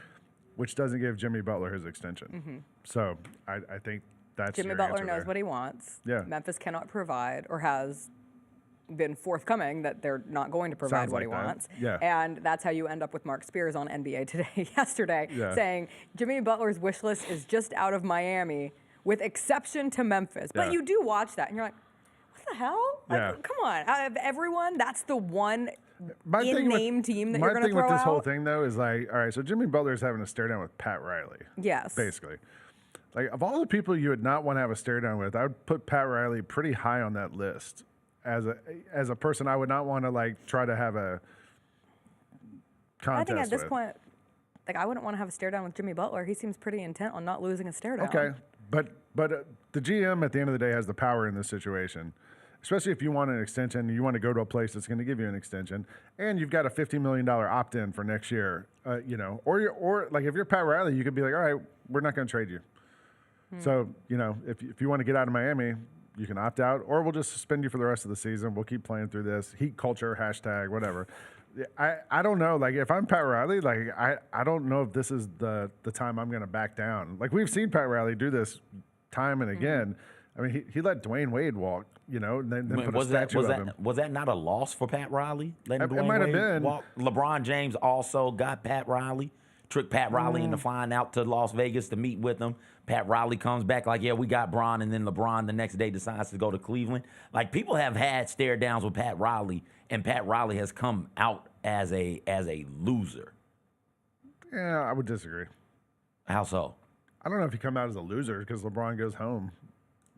which doesn't give Jimmy Butler his extension. Mm-hmm. So I think that's Jimmy your Butler answer knows there. what he wants. Yeah. Memphis cannot provide, or has been forthcoming that they're not going to provide Sounds what like he that. wants. Yeah. And that's how you end up with Mark Spears on NBA Today yesterday, Yeah. saying Jimmy Butler's wish list is just out of Miami, with exception to Memphis. But Yeah. you do watch that, and you're like, what the hell? Like, Yeah. come on. Out of everyone, that's the one My in-name team that you're going to throw out? My thing with this whole thing, though, is like, all right, so Jimmy Butler is having a stare down with Pat Riley. Yes. Basically. Like, of all the people you would not want to have a stare down with, I would put Pat Riley pretty high on that list. As a person, I would not want to, like, try to have a contest I think at this with. point, like, I wouldn't want to have a stare down with Jimmy Butler. He seems pretty intent on not losing a stare down. Okay, but the GM at the end of the day has the power in this situation, especially if you want an extension, you want to go to a place that's going to give you an extension, and you've got a $50 million opt-in for next year. Or like if you're Pat Riley, you could be like, all right, we're not going to trade you. So if you want to get out of Miami, you can opt out, or we'll just suspend you for the rest of the season. We'll keep playing through this heat culture hashtag whatever. I don't know. Like if I'm Pat Riley, like I don't know if this is the time I'm going to back down. Like we've seen Pat Riley do this time and again. I mean, he let Dwayne Wade walk, and then put a statue of him. Was that not a loss for Pat Riley? Letting Dwayne might have Wade been. walk? LeBron James also got Pat Riley, tricked Pat Riley into flying out to Las Vegas to meet with him. Pat Riley comes back like, yeah, we got Bron, and then LeBron the next day decides to go to Cleveland. Like people have had stare downs with Pat Riley, and Pat Riley has come out as a loser. Yeah, I would disagree. How so? I don't know if he come out as a loser because LeBron goes home.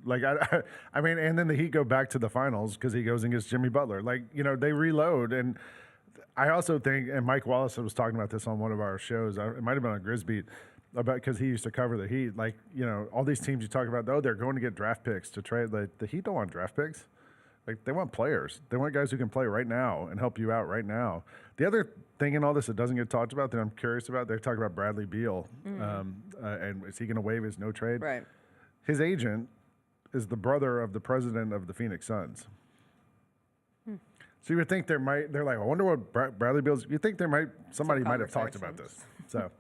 Like I mean, and then the Heat go back to the finals because he goes and gets Jimmy Butler. Like they reload, and I also think, and Mike Wallace was talking about this on one of our shows. It might have been on Grizzbeat about because he used to cover the Heat. Like all these teams you talk about, though, they're going to get draft picks to trade. Like the Heat don't want draft picks. Like they want players. They want guys who can play right now and help you out right now. The other thing in all this that doesn't get talked about that I'm curious about, they talk about Bradley Beal, and is he going to waive his no trade? Right. His agent is the brother of the president of the Phoenix Suns. So you would think they're like, I wonder what Bradley Beal's. You think somebody might have talked about this. So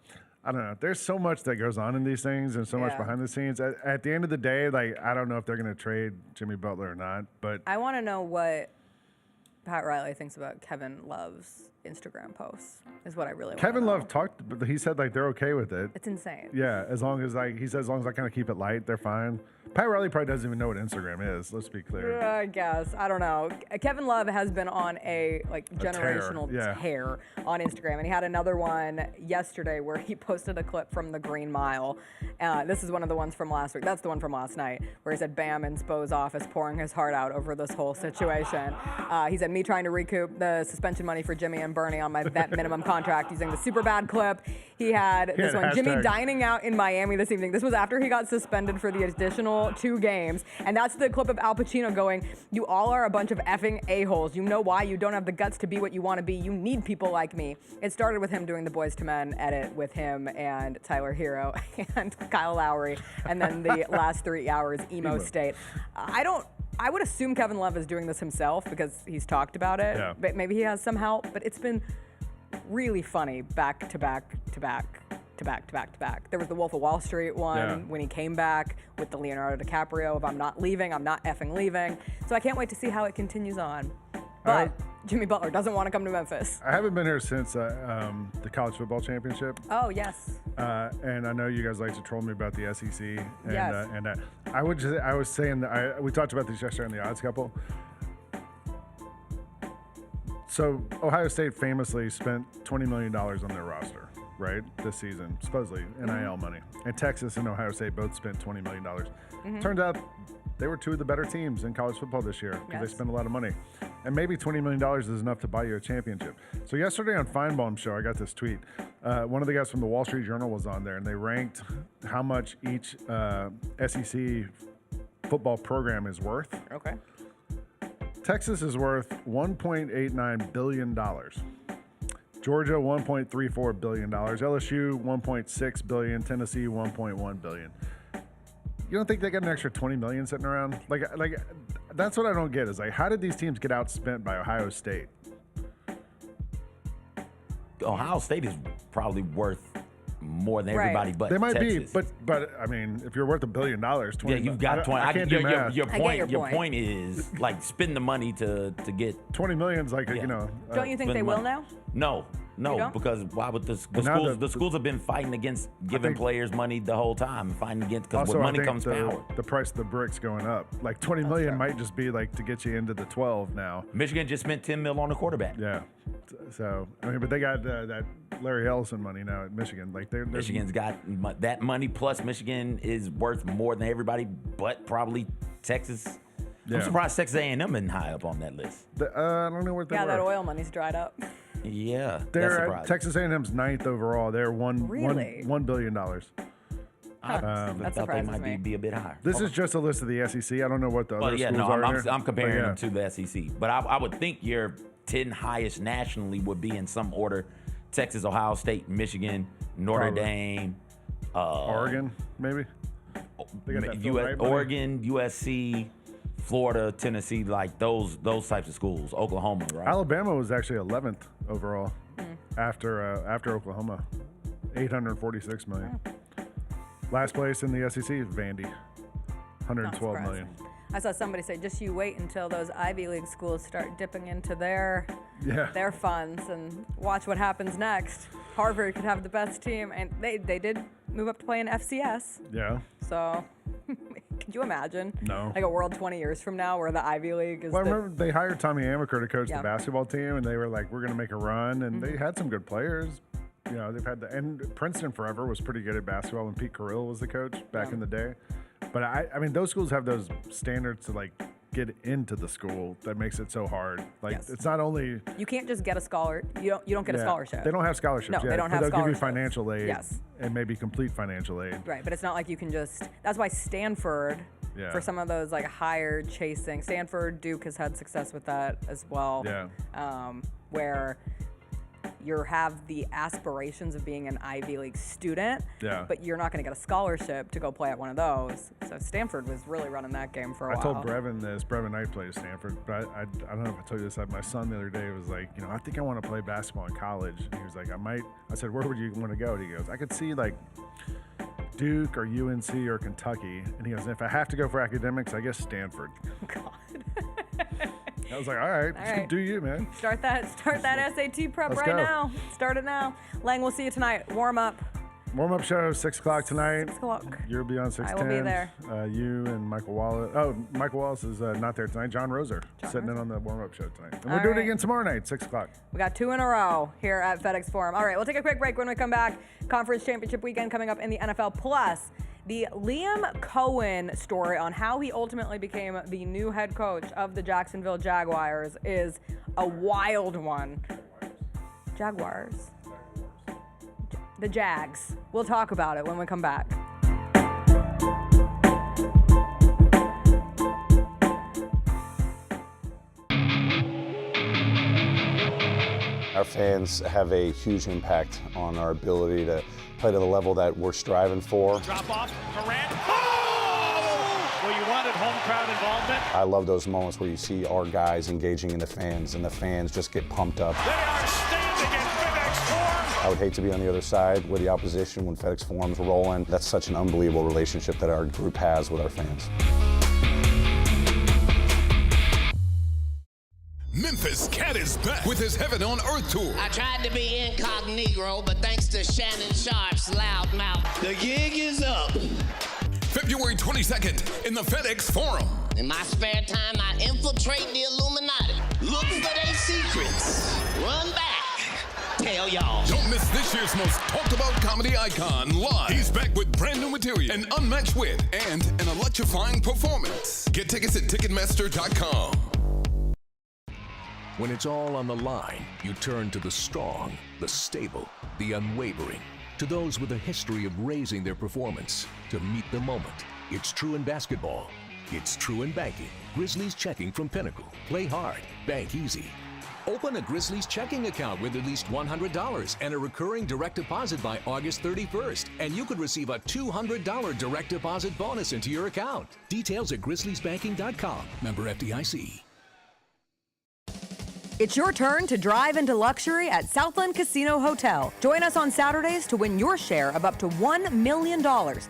I don't know. There's so much that goes on in these things and so much behind the scenes. At the end of the day, like I don't know if they're going to trade Jimmy Butler or not. But I want to know what Pat Riley thinks about Kevin Love's Instagram posts. Is what I really want. Kevin Love talked, but he said like they're okay with it. It's insane. Yeah, as long as he said as long as I kind of keep it light, they're fine. Pat Riley probably doesn't even know what Instagram is. Let's be clear. I guess. I don't know. Kevin Love has been on a generational tear on Instagram, and he had another one yesterday where he posted a clip from the Green Mile. This is one of the ones from last week. That's the one from last night where he said Bam in Spo's office pouring his heart out over this whole situation. He said, me trying to recoup the suspension money for Jimmy and Bernie on my vet minimum contract using the super bad clip. He had this one, Jimmy dining out in Miami this evening. This was after he got suspended for the additional 2 games. And that's the clip of Al Pacino going, you all are a bunch of effing a-holes. You know why? You don't have the guts to be what you want to be. You need people like me. It started with him doing the Boys to Men edit with him and Tyler Hero and Kyle Lowry. And then the last 3 hours, emo state. I would assume Kevin Love is doing this himself because he's talked about it. Yeah. But maybe he has some help. But it's been really funny back to back to back to back to back to back. There was the Wolf of Wall Street one when he came back with the Leonardo DiCaprio of I'm not leaving, I'm not effing leaving. So I can't wait to see how it continues on. But Jimmy Butler doesn't want to come to Memphis. I haven't been here since the college football championship. Oh, yes. And I know you guys like to troll me about the SEC. And, yes. I was saying that we talked about this yesterday on the Odds Couple. So Ohio State famously spent $20 million on their roster, right, this season, supposedly NIL money. And Texas and Ohio State both spent $20 million. Turns out they were 2 of the better teams in college football this year because they spent a lot of money. And maybe $20 million is enough to buy you a championship. So yesterday on Feinbaum's show, I got this tweet. One of the guys from the Wall Street Journal was on there, and they ranked how much each SEC football program is worth. Okay. Texas is worth $1.89 billion. Georgia, $1.34 billion. LSU, $1.6 billion. Tennessee, $1.1 billion. You don't think they got an extra $20 million sitting around? Like that's what I don't get is like, how did these teams get outspent by Ohio State? Ohio State is probably worth more than everybody but they might Texas. be, but I mean, if you're worth $1 billion, 20. Yeah, you've got 20. I can't do math. Your point is like spend the money to get $20 million's like Don't you think they will now? No, No, because why would the schools have been fighting against giving players money the whole time, fighting against, because with money comes power. The price of the bricks going up. Like 20 million might just be like to get you into the 12 now. Michigan just spent $10 million on a quarterback. Yeah. So I mean, but they got that Larry Ellison money now at Michigan. Like Michigan's got that money, plus Michigan is worth more than everybody, but probably Texas. Yeah. I'm surprised Texas A&M isn't high up on that list. I don't know what they were. Yeah, that oil money's dried up. Yeah, they're at Texas A&M's 9th overall. They're $1 billion. I thought they might be a bit higher. This is just a list of the SEC. I don't know what the other schools are. I'm comparing them to the SEC. But I would think your 10 highest nationally would be in some order: Texas, Ohio State, Michigan, Notre Dame, Oregon, maybe. They got that Oregon, USC, Florida, Tennessee, like those types of schools. Oklahoma, right? Alabama was actually 11th overall after Oklahoma, 846 million. Last place in the SEC is Vandy, 112 million. I saw somebody say, just you wait until those Ivy League schools start dipping into their funds and watch what happens next. Harvard could have the best team, and they did move up to play in FCS. Yeah. So, could you imagine? No. Like a world 20 years from now where the Ivy League is. Well, I remember they hired Tommy Amaker to coach the basketball team, and they were like, we're going to make a run, and they had some good players. You know, they've had and Princeton forever was pretty good at basketball when Pete Carrill was the coach back in the day. But I mean, those schools have those standards to like get into the school that makes it so hard. Like it's not only you can't just get a scholar. You don't get a scholarship. They don't have scholarships. No, they don't have they'll scholarships. Give you financial aid. And maybe complete financial aid. Right, but it's not like you can just. That's why Stanford. Yeah. For some of those like higher chasing, Stanford, Duke has had success with that as well. Yeah. Where you have the aspirations of being an Ivy League student, but you're not going to get a scholarship to go play at one of those. So Stanford was really running that game for a while. I told Brevin this. Brevin Knight plays Stanford, but I don't know if I told you this. My son the other day was like, you know, I think I want to play basketball in college. And he was like, I might. I said, where would you want to go? And he goes, I could see like Duke or UNC or Kentucky. And he goes, if I have to go for academics, I guess Stanford. God. I was like, all right, do you, man. Start that SAT prep now. Start it now. Lang, we'll see you tonight. Warm up. Warm-up show, 6 o'clock tonight. 6 o'clock. You'll be on 6:10. I will be there. You and Michael Wallace. Oh, Michael Wallace is not there tonight. John Roser sitting in on the warm-up show tonight. And we'll do it again tomorrow night, 6 o'clock. We got 2 in a row here at FedEx Forum. All right, we'll take a quick break. When we come back, Conference Championship weekend coming up in the NFL. Plus, the Liam Cohen story on how he ultimately became the new head coach of the Jacksonville Jaguars is a wild one. Jaguars. The Jags. We'll talk about it when we come back. Our fans have a huge impact on our ability to play to the level that we're striving for. Drop off, Durant. Oh! Well, you wanted home crowd involvement. I love those moments where you see our guys engaging in the fans and the fans just get pumped up. They are standing in FedEx Forum. I would hate to be on the other side with the opposition when FedEx Forum's rolling. That's such an unbelievable relationship that our group has with our fans. Memphis Cat is back with his Heaven on Earth tour. I tried to be incognito, but thanks to Shannon Sharp's loud mouth, the gig is up. February 22nd in the FedEx Forum. In my spare time, I infiltrate the Illuminati. Look for their secrets. Run back. Tell y'all. Don't miss this year's most talked about comedy icon live. He's back with brand new material, an unmatched wit, and an electrifying performance. Get tickets at Ticketmaster.com. When it's all on the line, you turn to the strong, the stable, the unwavering. To those with a history of raising their performance, to meet the moment. It's true in basketball. It's true in banking. Grizzlies checking from Pinnacle. Play hard, bank easy. Open a Grizzlies checking account with at least $100 and a recurring direct deposit by August 31st, and you could receive a $200 direct deposit bonus into your account. Details at grizzliesbanking.com. Member FDIC. It's your turn to drive into luxury at Southland Casino Hotel. Join us on Saturdays to win your share of up to $1 million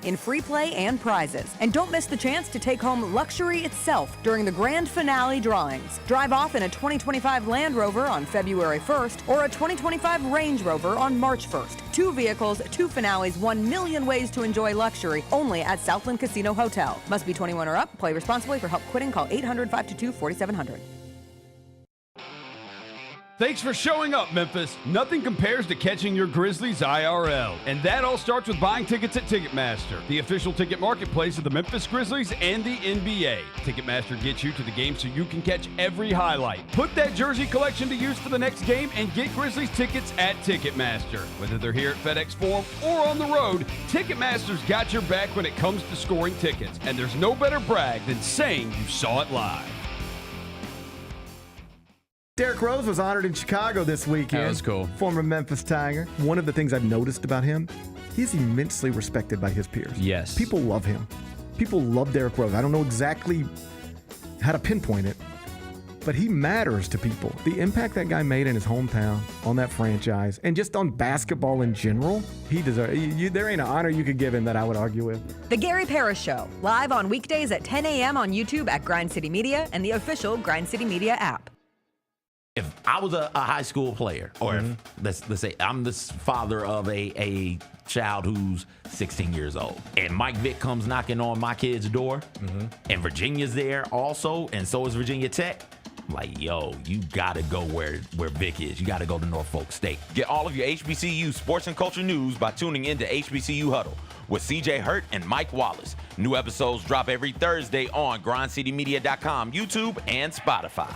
in free play and prizes. And don't miss the chance to take home luxury itself during the grand finale drawings. Drive off in a 2025 Land Rover on February 1st or a 2025 Range Rover on March 1st. 2 vehicles, 2 finales, 1 million ways to enjoy luxury only at Southland Casino Hotel. Must be 21 or up. Play responsibly. For help quitting, call 800-522-4700. Thanks for showing up, Memphis. Nothing compares to catching your Grizzlies IRL. And that all starts with buying tickets at Ticketmaster, the official ticket marketplace of the Memphis Grizzlies and the NBA. Ticketmaster gets you to the game so you can catch every highlight. Put that jersey collection to use for the next game and get Grizzlies tickets at Ticketmaster. Whether they're here at FedEx Forum or on the road, Ticketmaster's got your back when it comes to scoring tickets. And there's no better brag than saying you saw it live. Derrick Rose was honored in Chicago this weekend. That was cool. Former Memphis Tiger. One of the things I've noticed about him, he's immensely respected by his peers. Yes. People love him. People love Derrick Rose. I don't know exactly how to pinpoint it, but he matters to people. The impact that guy made in his hometown, on that franchise, and just on basketball in general, he deserves. There ain't an honor you could give him that I would argue with. The Gary Parrish Show, live on weekdays at 10 a.m. on YouTube at Grind City Media and the official Grind City Media app. If I was a high school player, or if, let's say I'm the father of a child who's 16 years old, and Mike Vick comes knocking on my kid's door, and Virginia's there also, and so is Virginia Tech, I'm like, yo, you gotta go where Vick is. You gotta go to Norfolk State. Get all of your HBCU sports and culture news by tuning into HBCU Huddle with CJ Hurt and Mike Wallace. New episodes drop every Thursday on grindcitymedia.com, YouTube, and Spotify.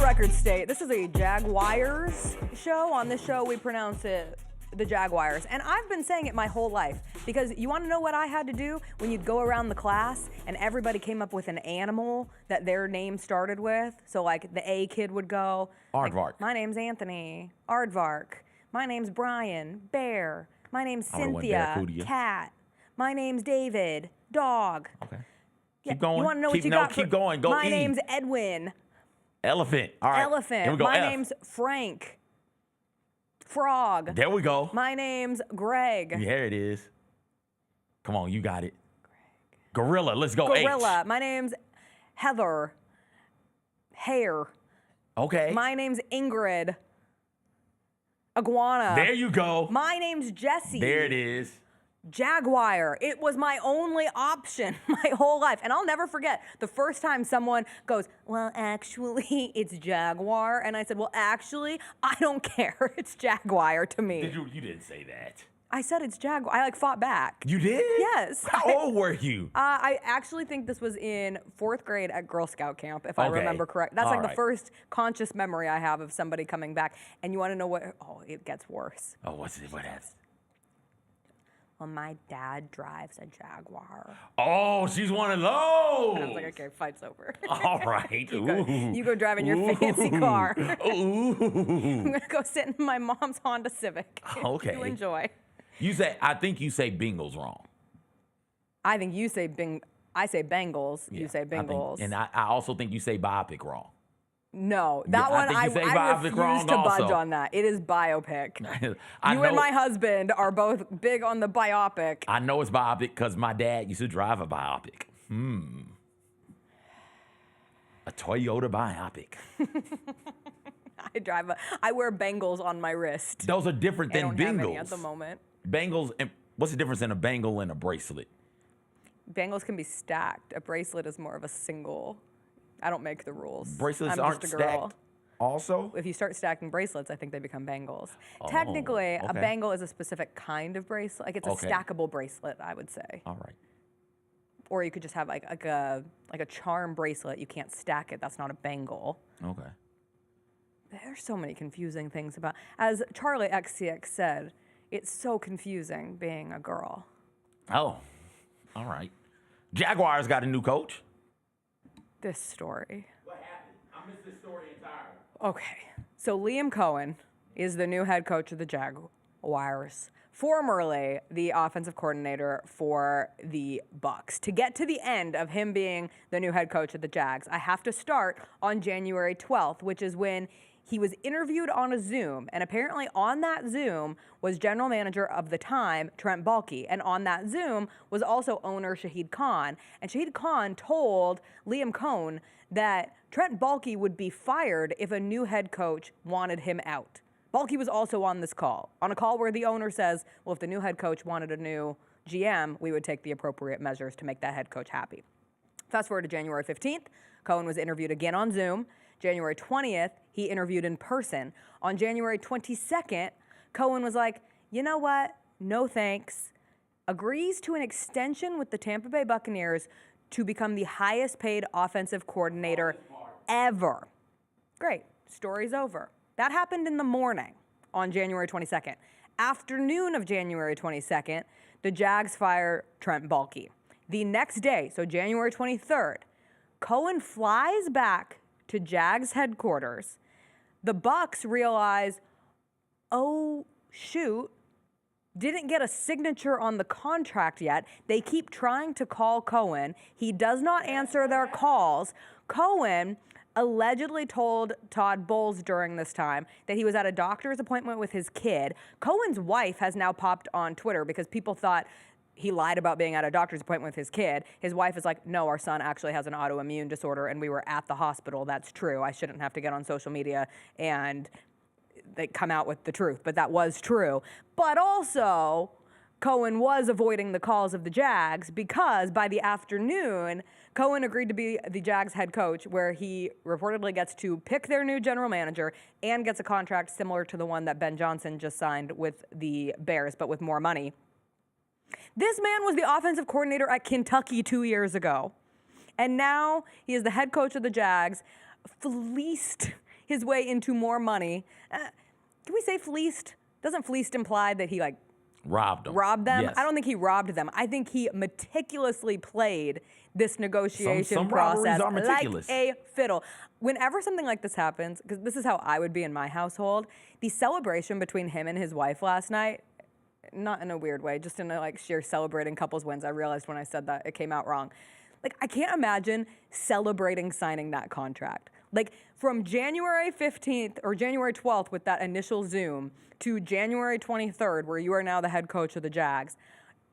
Record state. This is a Jaguars show. On this show, we pronounce it the Jaguars. And I've been saying it my whole life because you want to know what I had to do when you'd go around the class and everybody came up with an animal that their name started with. So like the A kid would go, Aardvark. Like, my name's Anthony, Aardvark. My name's Brian, Bear. My name's Cynthia, Cat. My name's David, Dog. Okay. Yeah, Keep going. You want to know what you got? Keep going. Go My E. name's Edwin. Elephant. All right. Elephant. Here we go. My F. name's Frank. Frog. There we go. My name's Greg. There it is. Come on, you got it. Greg. Gorilla. Let's go. Gorilla. H. My name's Heather. Hare. Okay. My name's Ingrid. Iguana. There you go. My name's Jesse. There it is. Jaguar. It was my only option my whole life. And I'll never forget the first time someone goes, well, actually, it's Jaguar. And I said, well, actually, I don't care. It's Jaguar to me. You didn't say that. I said it's Jaguar. I fought back. You did? Yes. How old were you? I actually think this was in 4th grade at Girl Scout camp, if I remember correct. That's the first conscious memory I have of somebody coming back. And you want to know what? Oh, it gets worse. Oh, what happens? Well, my dad drives a Jaguar. Oh, she's one of those. And I was like, okay, fight's over. All right. You go drive in your fancy car. Ooh. I'm going to go sit in my mom's Honda Civic. Okay. You enjoy. I think you say Bengals wrong. I think you say I say Bengals. Yeah, you say Bengals. And I also think you say biopic wrong. No, that one I refuse to budge on that. It is biopic. You and my husband are both big on the biopic. I know it's biopic because my dad used to drive a biopic. A Toyota biopic. I wear bangles on my wrist. Those are different than I don't bangles. have any at the moment. Bangles, and what's the difference in a bangle and a bracelet? Bangles can be stacked. A bracelet is more of a single. I don't make the rules. Bracelets I'm aren't just a girl. stacked also? If you start stacking bracelets, I think they become bangles. Oh, Technically, okay. a bangle is a specific kind of bracelet. Like it's a stackable bracelet, I would say. All right. Or you could just have like a charm bracelet. You can't stack it. That's not a bangle. Okay. There's so many confusing things about. As Charlie XCX said, it's so confusing being a girl. Oh, all right. Jaguars got a new coach. This story. What happened? I missed this story entirely. Okay. So Liam Cohen is the new head coach of the Jaguars, formerly the offensive coordinator for the Bucs. To get to the end of him being the new head coach of the Jags, I have to start on January 12th, which is when he was interviewed on a Zoom, and apparently on that Zoom was general manager of the time, Trent Baalke, and on that Zoom was also owner Shahid Khan. And Shahid Khan told Liam Cohen that Trent Baalke would be fired if a new head coach wanted him out. Baalke was also on this call, on a call where the owner says, well, if the new head coach wanted a new GM, we would take the appropriate measures to make that head coach happy. Fast forward to January 15th, Cohen was interviewed again on Zoom. January 20th, he interviewed in person. On January 22nd, Cohen was like, you know what? No thanks. Agrees to an extension with the Tampa Bay Buccaneers to become the highest paid offensive coordinator ever. Great. Story's over. That happened in the morning on January 22nd. Afternoon of January 22nd, the Jags fire Trent Baalke. The next day, so January 23rd, Cohen flies back to Jags headquarters. The Bucs realize, oh, shoot, didn't get a signature on the contract yet. They keep trying to call Cohen. He does not answer their calls. Cohen allegedly told Todd Bowles during this time that he was at a doctor's appointment with his kid. Cohen's wife has now popped on Twitter because people thought he lied about being at a doctor's appointment with his kid. His wife is like, no, our son actually has an autoimmune disorder and we were at the hospital. That's true. I shouldn't have to get on social media and they come out with the truth, but that was true. But also, Cohen was avoiding the calls of the Jags because by the afternoon, Cohen agreed to be the Jags head coach, where he reportedly gets to pick their new general manager and gets a contract similar to the one that Ben Johnson just signed with the Bears, but with more money. This man was the offensive coordinator at Kentucky 2 years ago. And now he is the head coach of the Jags, fleeced his way into more money. Can we say fleeced? Doesn't fleeced imply that he robbed them? Yes. I don't think he robbed them. I think he meticulously played this negotiation some process are meticulous. like a fiddle. Whenever something like this happens, because this is how I would be in my household, the celebration between him and his wife last night, not in a weird way, just in a sheer celebrating couples wins. I realized when I said that it came out wrong. I can't imagine celebrating signing that contract. From January 15th or January 12th with that initial Zoom to January 23rd, where you are now the head coach of the Jags,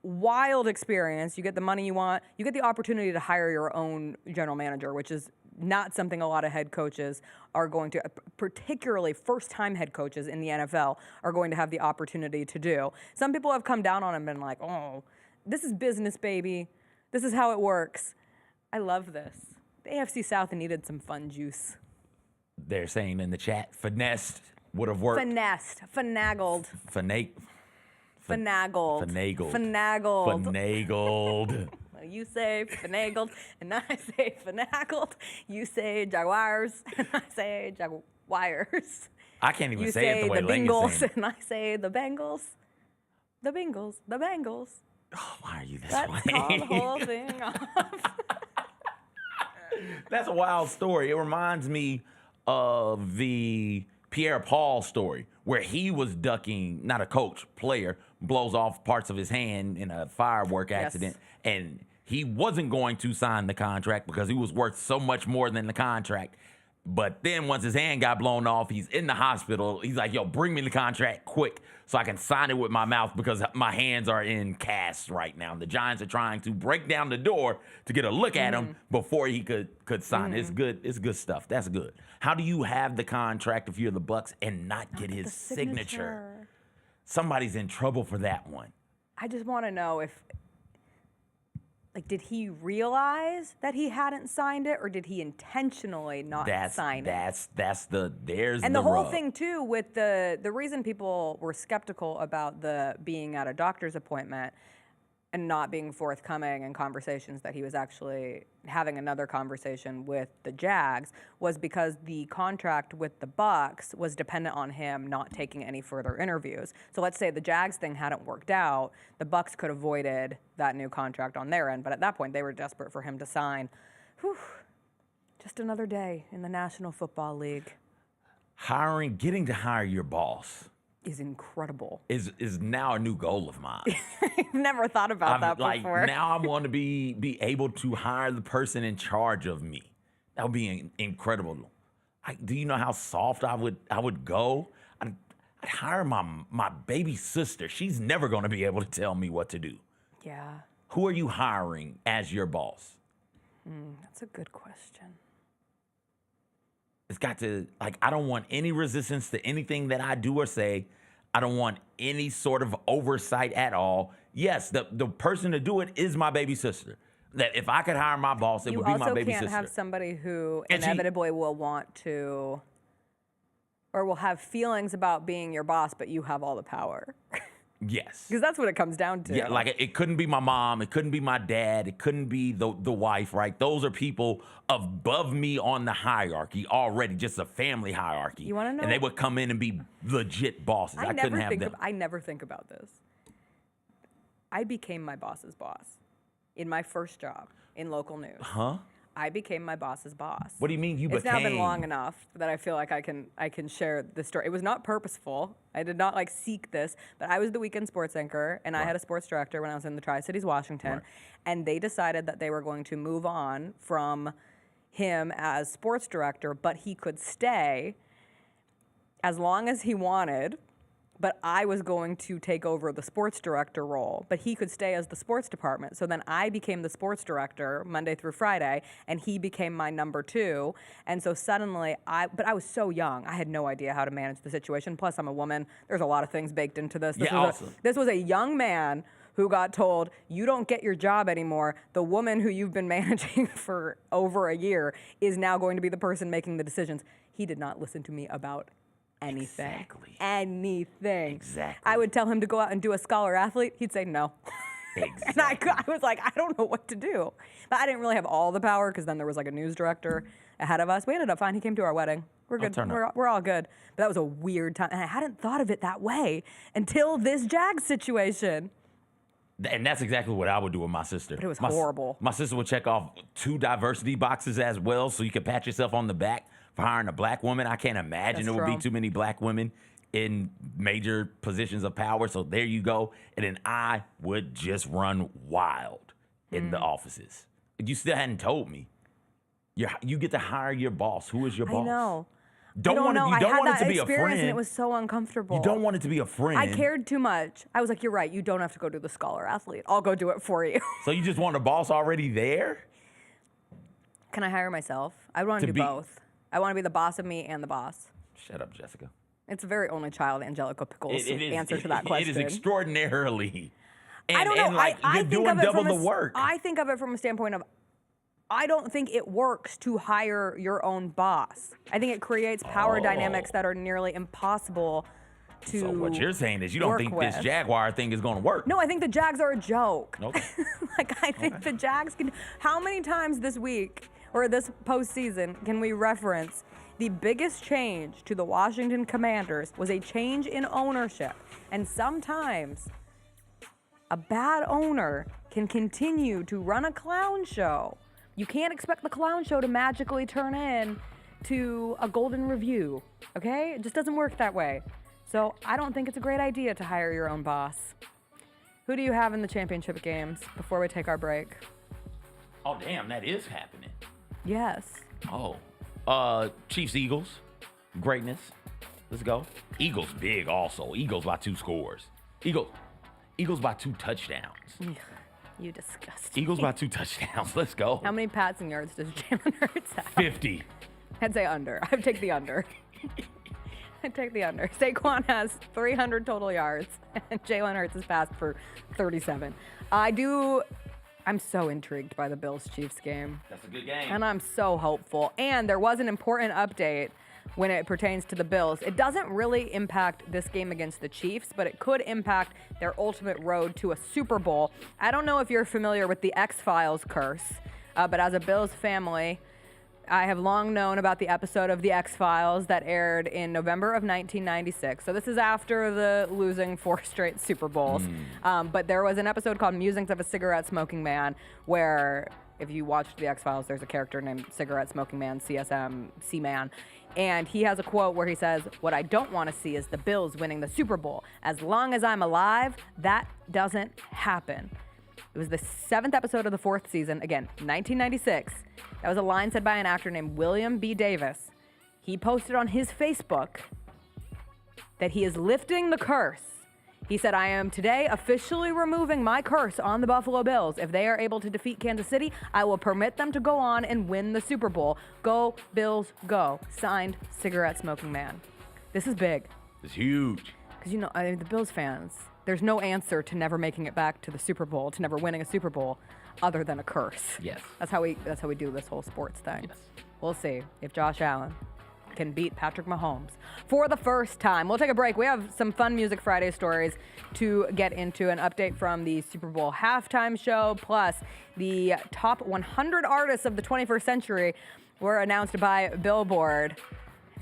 wild experience. You get the money you want. You get the opportunity to hire your own general manager, which is not something a lot of head coaches are going to, particularly first-time head coaches in the NFL, are going to have the opportunity to do. Some people have come down on him and been like, oh, this is business, baby. This is how it works. I love this. The AFC South needed some fun juice. They're saying in the chat, finessed would have worked. Finessed, finagled. Finagled. Finagled. Finagled. You say finagled, and I say finagled. You say Jaguars, and I say Jaguars. I can't even you say it the way the Lang is Bengals, saying. and I say the Bengals. The Bengals. The Bengals. Oh, why are you this Let's way? call the whole thing off. That's a wild story. It reminds me of the Pierre Paul story, where he was ducking, not a coach, player, blows off parts of his hand in a firework accident, and he wasn't going to sign the contract because he was worth so much more than the contract. But then once his hand got blown off, he's in the hospital. He's like, yo, bring me the contract quick so I can sign it with my mouth because my hands are in casts right now. The Giants are trying to break down the door to get a look at him before he could sign. It's good. It's good stuff. That's good. How do you have the contract if you're the Bucs and not get his signature? Somebody's in trouble for that one. I just want to know if, did he realize that he hadn't signed it, or did he intentionally not sign it? There's and the whole rub. thing too with the reason people were skeptical about the being at a doctor's appointment and not being forthcoming in conversations that he was actually having another conversation with the Jags was because the contract with the Bucs was dependent on him not taking any further interviews. So let's say the Jags thing hadn't worked out, the Bucs could have avoided that new contract on their end, but at that point they were desperate for him to sign. Whew. Just another day in the National Football League. getting to hire your boss is incredible. Is now a new goal of mine. I've never thought about that before. Now I want to be able to hire the person in charge of me. That would be incredible. Do you know how soft I would go? I'd hire my baby sister. She's never going to be able to tell me what to do. Yeah. Who are you hiring as your boss? That's a good question. It's got to, I don't want any resistance to anything that I do or say. I don't want any sort of oversight at all. Yes, the person to do it is my baby sister. That if I could hire my boss, it would be my baby sister. You also can't have somebody who inevitably will want to, or will have feelings about being your boss, but you have all the power. Yes. Because that's what it comes down to. Yeah, it couldn't be my mom. It couldn't be my dad. It couldn't be the wife, right? Those are people above me on the hierarchy already, just a family hierarchy. You want to know? And they would come in and be legit bosses. I couldn't have them. I never think about this. I became my boss's boss in my first job in local news. Huh? I became my boss's boss. What do you mean you became? It's now been long enough that I feel like I can share the story. It was not purposeful. I did not seek this, but I was the weekend sports anchor, and I had a sports director when I was in the Tri-Cities, Washington, and they decided that they were going to move on from him as sports director, but he could stay as long as he wanted. But I was going to take over the sports director role, but he could stay as the sports department. So then I became the sports director Monday through Friday, and he became my number 2. And so suddenly, but I was so young, I had no idea how to manage the situation. Plus, I'm a woman. There's a lot of things baked into this. This was a young man who got told, you don't get your job anymore. The woman who you've been managing for over a year is now going to be the person making the decisions. He did not listen to me about anything. Exactly. Anything. Exactly. I would tell him to go out and do a scholar athlete. He'd say no. Exactly. And I was like, I don't know what to do. But I didn't really have all the power because then there was a news director ahead of us. We ended up fine. He came to our wedding. We're good. We're all good. But that was a weird time. And I hadn't thought of it that way until this Jags situation. And that's exactly what I would do with my sister. But it was horrible. My sister would check off 2 diversity boxes as well, so you could pat yourself on the back for hiring a black woman. I can't imagine there would be too many black women in major positions of power. So there you go. And then I would just run wild in the offices. You still hadn't told me. You get to hire your boss. Who is your boss? I know. You don't want it to be a friend. And it was so uncomfortable. You don't want it to be a friend. I cared too much. I was like, you're right. You don't have to go do the scholar athlete. I'll go do it for you. So you just want a boss already there? Can I hire myself? I want to do both. I want to be the boss of me and the boss. Shut up, Jessica. It's a very only child Angelica Pickles answer to that question. It is extraordinarily. I don't know. You're doing double the work. I think of it from a standpoint of, I don't think it works to hire your own boss. I think it creates power dynamics that are nearly impossible to So what you're saying is you don't think this Jaguar thing is going to work? No, I think the Jags are a joke. Okay. I think the Jags can. How many times this week or this postseason can we reference the biggest change to the Washington Commanders was a change in ownership? And sometimes a bad owner can continue to run a clown show. You can't expect the clown show to magically turn in to a golden review, okay? It just doesn't work that way. So I don't think it's a great idea to hire your own boss. Who do you have in the championship games before we take our break? Oh, damn, that is happening. Yes. Oh. Chiefs, Eagles. Greatness. Let's go. Eagles big also. Eagles by 2 scores. Eagles by 2 touchdowns. You disgusting. Eagles by 2 touchdowns. Let's go. How many passing yards does Jalen Hurts have? 50. I'd say under. I'd take the under. I'd take the under. Saquon has 300 total yards, and Jalen Hurts has passed for 37. I'm so intrigued by the Bills-Chiefs game. That's a good game. And I'm so hopeful. And there was an important update when it pertains to the Bills. It doesn't really impact this game against the Chiefs, but it could impact their ultimate road to a Super Bowl. I don't know if you're familiar with the X-Files curse, but as a Bills family, I have long known about the episode of The X-Files that aired in November of 1996. So this is after the losing 4 straight Super Bowls. But there was an episode called Musings of a Cigarette Smoking Man where, if you watched The X-Files, there's a character named Cigarette Smoking Man, CSM, C-Man. And he has a quote where he says, "What I don't want to see is the Bills winning the Super Bowl. As long as I'm alive, that doesn't happen." It was the 7th episode of the 4th season, again, 1996. That was a line said by an actor named William B. Davis. He posted on his Facebook that he is lifting the curse. He said, "I am today officially removing my curse on the Buffalo Bills. If they are able to defeat Kansas City, I will permit them to go on and win the Super Bowl. Go, Bills, go." Signed, cigarette smoking man. This is big. It's huge. Because, the Bills fans, there's no answer to never making it back to the Super Bowl, to never winning a Super Bowl, other than a curse. Yes. That's how we do this whole sports thing. Yes. We'll see if Josh Allen can beat Patrick Mahomes for the first time. We'll take a break. We have some fun Music Friday stories to get into, an update from the Super Bowl halftime show, plus the top 100 artists of the 21st century were announced by Billboard.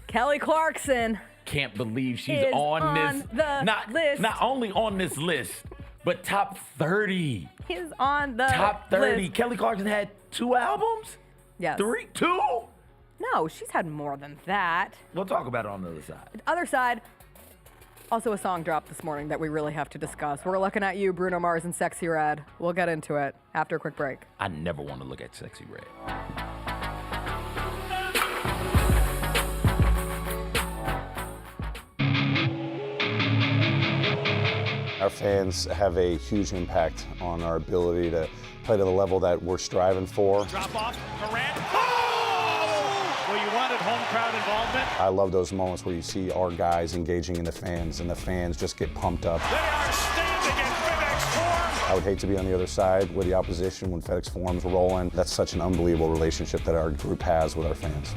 Kelly Clarkson. Can't believe she's is on this. list. Not only on this list, but top 30. He's on the top 30. list. Kelly Clarkson had 2 albums? Yes. 3? 2? No, she's had more than that. We'll talk about it on the other side. The other side, also a song dropped this morning that we really have to discuss. We're looking at you, Bruno Mars and Sexy Red. We'll get into it after a quick break. I never want to look at Sexy Red. Our fans have a huge impact on our ability to play to the level that we're striving for. Drop off, Durant. Oh! Well, you wanted home crowd involvement. I love those moments where you see our guys engaging in the fans, and the fans just get pumped up. They are standing in FedEx Forum. I would hate to be on the other side with the opposition when FedEx Forum's rolling. That's such an unbelievable relationship that our group has with our fans.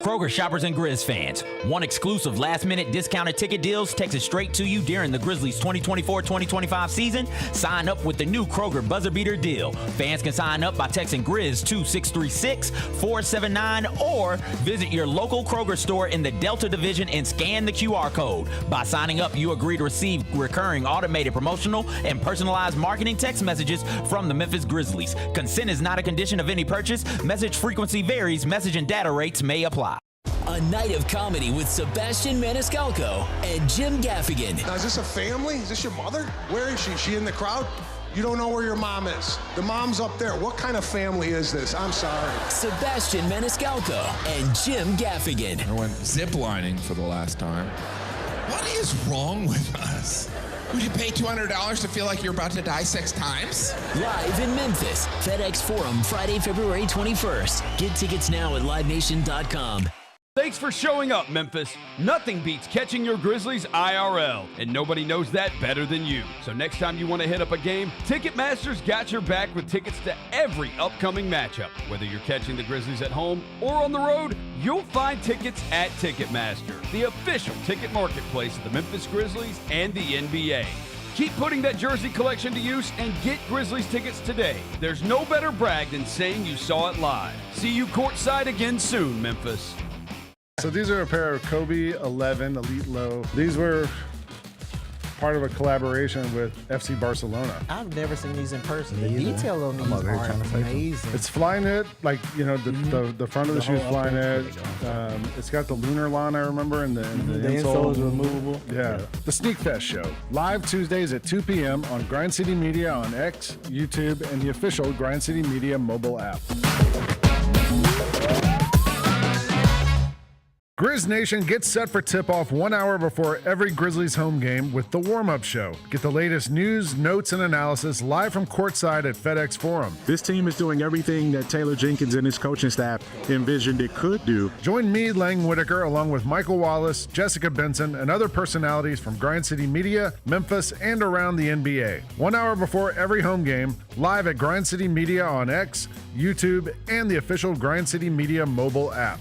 Kroger shoppers and Grizz fans, one exclusive last-minute discounted ticket deals texted straight to you during the Grizzlies 2024-2025 season. Sign up with the new Kroger Buzzer Beater deal. Fans can sign up by texting Grizz to 636-479 or visit your local Kroger store in the Delta Division and scan the QR code. By signing up, you agree to receive recurring automated promotional and personalized marketing text messages from the Memphis Grizzlies. Consent is not a condition of any purchase. Message frequency varies. Message and data rates may apply. A night of comedy with Sebastian Maniscalco and Jim Gaffigan. Now, is this a family? Is this your mother? Where is she? Is she in the crowd? You don't know where your mom is. The mom's up there. What kind of family is this? I'm sorry. Sebastian Maniscalco and Jim Gaffigan. I went ziplining for the last time. What is wrong with us? Would you pay $200 to feel like you're about to die 6 times? Live in Memphis, FedEx Forum, Friday, February 21st. Get tickets now at livenation.com. Thanks for showing up, Memphis. Nothing beats catching your Grizzlies IRL, and nobody knows that better than you. So next time you want to hit up a game, Ticketmaster's got your back with tickets to every upcoming matchup. Whether you're catching the Grizzlies at home or on the road, you'll find tickets at Ticketmaster, the official ticket marketplace of the Memphis Grizzlies and the NBA. Keep putting that jersey collection to use and get Grizzlies tickets today. There's no better brag than saying you saw it live. See you courtside again soon, Memphis. So these are a pair of Kobe 11 Elite Low. These were part of a collaboration with FC Barcelona. I've never seen these in person. The detail on these are amazing. It's Flyknit, like, the front of the shoe is Flyknit. It's got the lunar line, I remember, and the insole is removable. Yeah. The Sneak Fest show, live Tuesdays at 2 p.m. on Grind City Media on X, YouTube, and the official Grind City Media mobile app. Grizz Nation gets set for tip-off 1 hour before every Grizzlies home game with the warm-up show. Get the latest news, notes, and analysis live from courtside at FedEx Forum. This team is doing everything that Taylor Jenkins and his coaching staff envisioned it could do. Join me, Lang Whitaker, along with Michael Wallace, Jessica Benson, and other personalities from Grind City Media, Memphis, and around the NBA. 1 hour before every home game, live at Grind City Media on X, YouTube, and the official Grind City Media mobile app.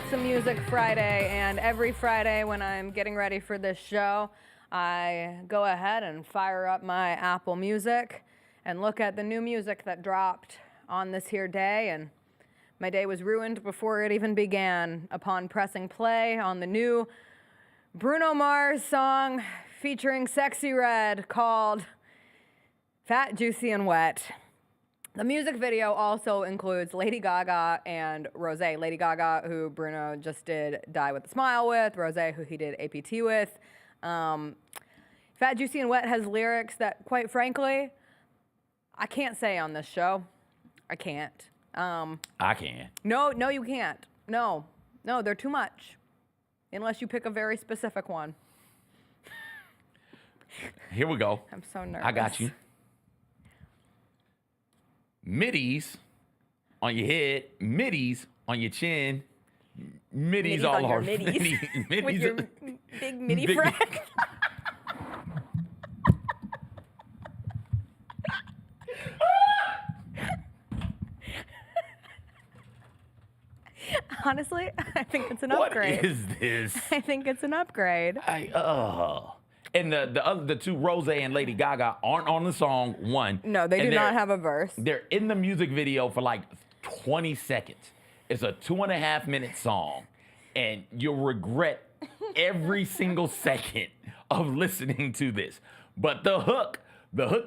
Some Music Friday, and every Friday when I'm getting ready for this show, I go ahead and fire up my Apple Music and look at the new music that dropped on this here day, and my day was ruined before it even began upon pressing play on the new Bruno Mars song featuring Sexy Red called Fat, Juicy, and Wet. The music video also includes Lady Gaga and Rosé. Lady Gaga, who Bruno just did Die With a Smile with, Rosé, who he did APT with. Fat, Juicy, and Wet has lyrics that, quite frankly, I can't say on this show. I can't. I can. No, you can't. No, they're too much. Unless you pick a very specific one. Here we go. I'm so nervous. I got you. Middies on your head, middies on your chin, middies all on your over. middies. Middies With your big midi frack. Honestly, I think it's an upgrade. What is this? I think it's an upgrade. And the two, Rose and Lady Gaga, aren't on the song, one. No, they do not have a verse. They're in the music video for like 20 seconds. It's a 2.5-minute song, and you'll regret every single second of listening to this. But the hook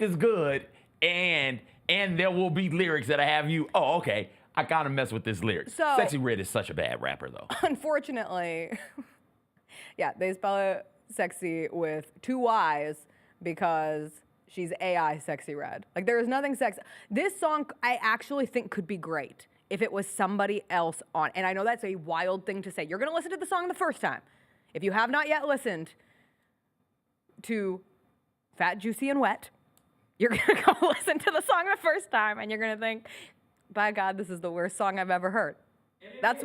is good, and there will be lyrics that I have you, oh, okay, I kind of mess with this lyric. So, Sexy Red is such a bad rapper, though. Unfortunately, yeah, they spell it sexy with 2 Y's because she's AI Sexy Red. Like, there is nothing sexy. This song, I actually think could be great if it was somebody else on. And I know that's a wild thing to say. You're going to listen to the song the first time. If you have not yet listened to Fat, Juicy, and Wet, you're going to go listen to the song the first time, and you're going to think, by God, this is the worst song I've ever heard. But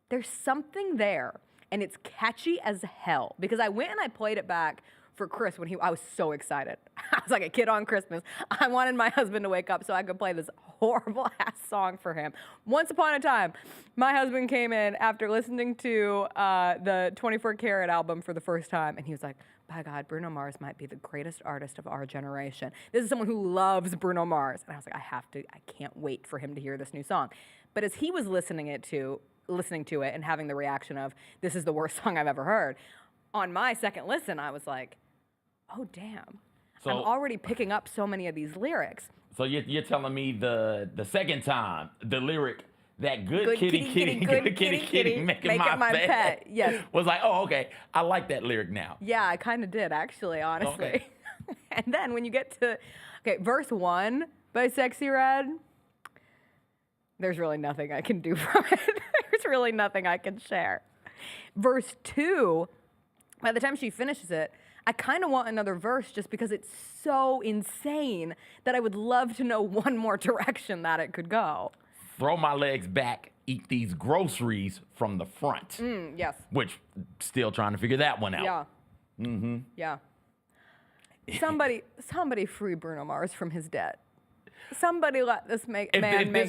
there's something there, and it's catchy as hell, because I went and I played it back for Chris when I was so excited. I was like a kid on Christmas. I wanted my husband to wake up so I could play this horrible ass song for him. Once upon a time, my husband came in after listening to the 24 Karat album for the first time, and he was like, by God, Bruno Mars might be the greatest artist of our generation. This is someone who loves Bruno Mars. And I was like, I can't wait for him to hear this new song. But as he was listening to it and having the reaction of, this is the worst song I've ever heard, on my second listen, I was like, oh, damn. So, I'm already picking up so many of these lyrics. So you're telling me the second time, the lyric, that good kitty, making my pet. Yes. Was like, oh, okay, I like that lyric now. Yeah, I kind of did, actually, honestly. Okay. And then when you get to, verse 1 by Sexy Red, there's really nothing I can do from it. There's really nothing I can share. Verse 2, by the time she finishes it, I kind of want another verse just because it's so insane that I would love to know one more direction that it could go. Throw my legs back, eat these groceries from the front. Yes. Which, still trying to figure that one out. Yeah. Mm-hmm. Yeah. Somebody free Bruno Mars from his debt. Somebody let this make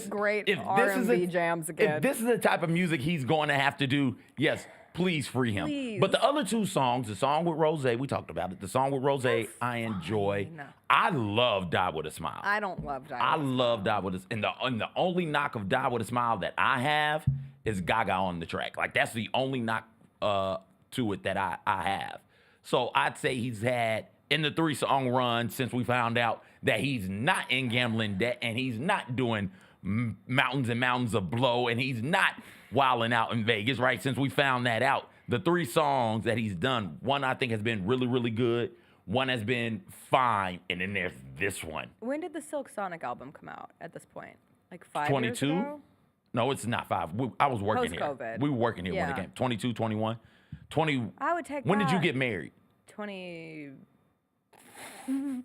great R&B jams again. If this is the type of music he's going to have to do, yes, please free him. Please. But the other two songs, the song with Rose, we talked about it. The song with Rose, I enjoy. I love Die With a Smile. I don't love Die With a I Smile. love Die With a Smile. And the only knock of Die With a Smile that I have is Gaga on the track. Like, that's the only knock to it that I have. So I'd say he's had, in the 3-song run since we found out that he's not in gambling debt and he's not doing mountains and mountains of blow and he's not wilding out in Vegas, right? Since we found that out, the 3 songs that he's done, one I think has been really, really good. One has been fine, and then there's this one. When did the Silk Sonic album come out at this point? Like 5 years 22? ago? No, it's not 5. I was working here. Post-COVID. We were working here when Yeah. it came. 22, 21. 20. I would take When did you that. get married? 20.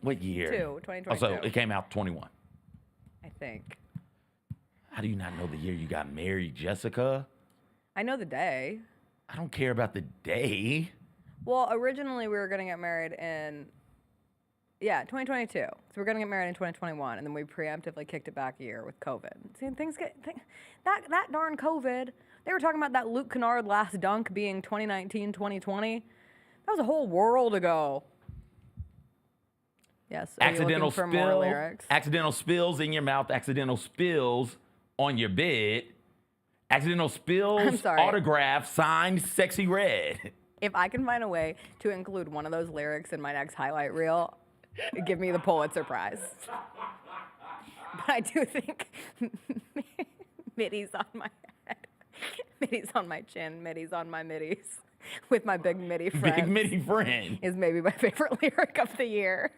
What year? 2022. Oh, so it came out 21. I think. How do you not know the year you got married, Jessica? I know the day. I don't care about the day. Well, originally we were going to get married in Yeah, 2022. So we're gonna get married in 2021, and then we preemptively kicked it back a year with COVID. See, that darn COVID. They were talking about that Luke Kennard last dunk being 2019, 2020. That was a whole world ago. Yes. Accidental for more spill. lyrics? Accidental spills in your mouth. Accidental spills on your bed. Accidental spills. I'm sorry. Autograph signed Sexy Red. If I can find a way to include one of those lyrics in my next highlight reel, give me the Pulitzer Prize. But I do think middies on my head, middies on my chin, middies on my middies, with my big midi friend. Big midi friend. Is maybe my favorite lyric of the year.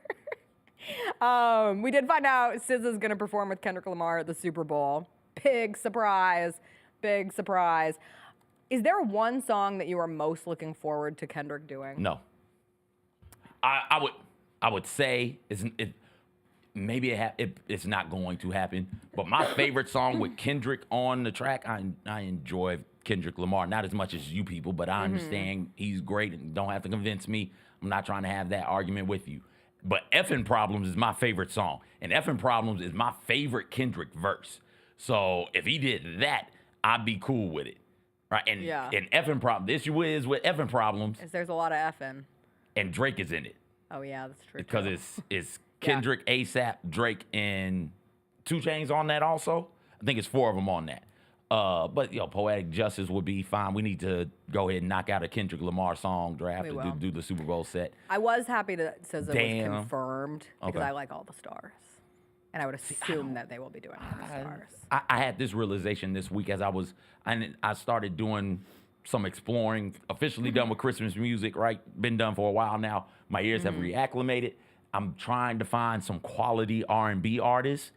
We did find out SZA's going to perform with Kendrick Lamar at the Super Bowl. Big surprise. Big surprise. Is there one song that you are most looking forward to Kendrick doing? No. I would say it's not going to happen. But my favorite song with Kendrick on the track, I enjoy Kendrick Lamar. Not as much as you people, but I understand he's great and don't have to convince me. I'm not trying to have that argument with you. But Effin' Problems is my favorite song. And Effin' Problems is my favorite Kendrick verse. So if he did that, I'd be cool with it. Right? And Effin' Problems, the issue is with Effin' Problems. There's a lot of effing. And Drake is in it. Oh, yeah, that's true. Because it's Kendrick, ASAP, Drake, and 2 Chainz on that also. I think it's 4 of them on that. But, Poetic Justice would be fine. We need to go ahead and knock out a Kendrick Lamar song draft to do the Super Bowl set. I was happy that SZA was confirmed because I like All the Stars. And I would assume that they will be doing All the Stars. I had this realization this week as I started doing some exploring, officially done with Christmas music, right? Been done for a while now. My ears have reacclimated. I'm trying to find some quality R&B artists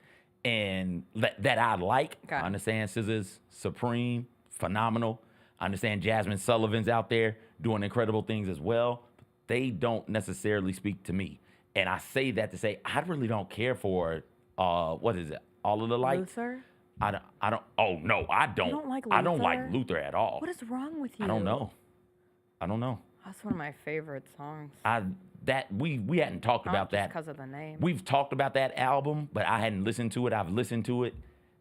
and that I like. Okay. I understand SZA's supreme, phenomenal. I understand Jasmine Sullivan's out there doing incredible things as well. But they don't necessarily speak to me. And I say that to say I really don't care for what is it? All of the Lights? Luther? I don't. Oh no, I don't. You don't like Luther? I don't like Luther at all. What is wrong with you? I don't know. That's one of my favorite songs. We hadn't talked about that because of the name. We've talked about that album, but I hadn't listened to it. I've listened to it,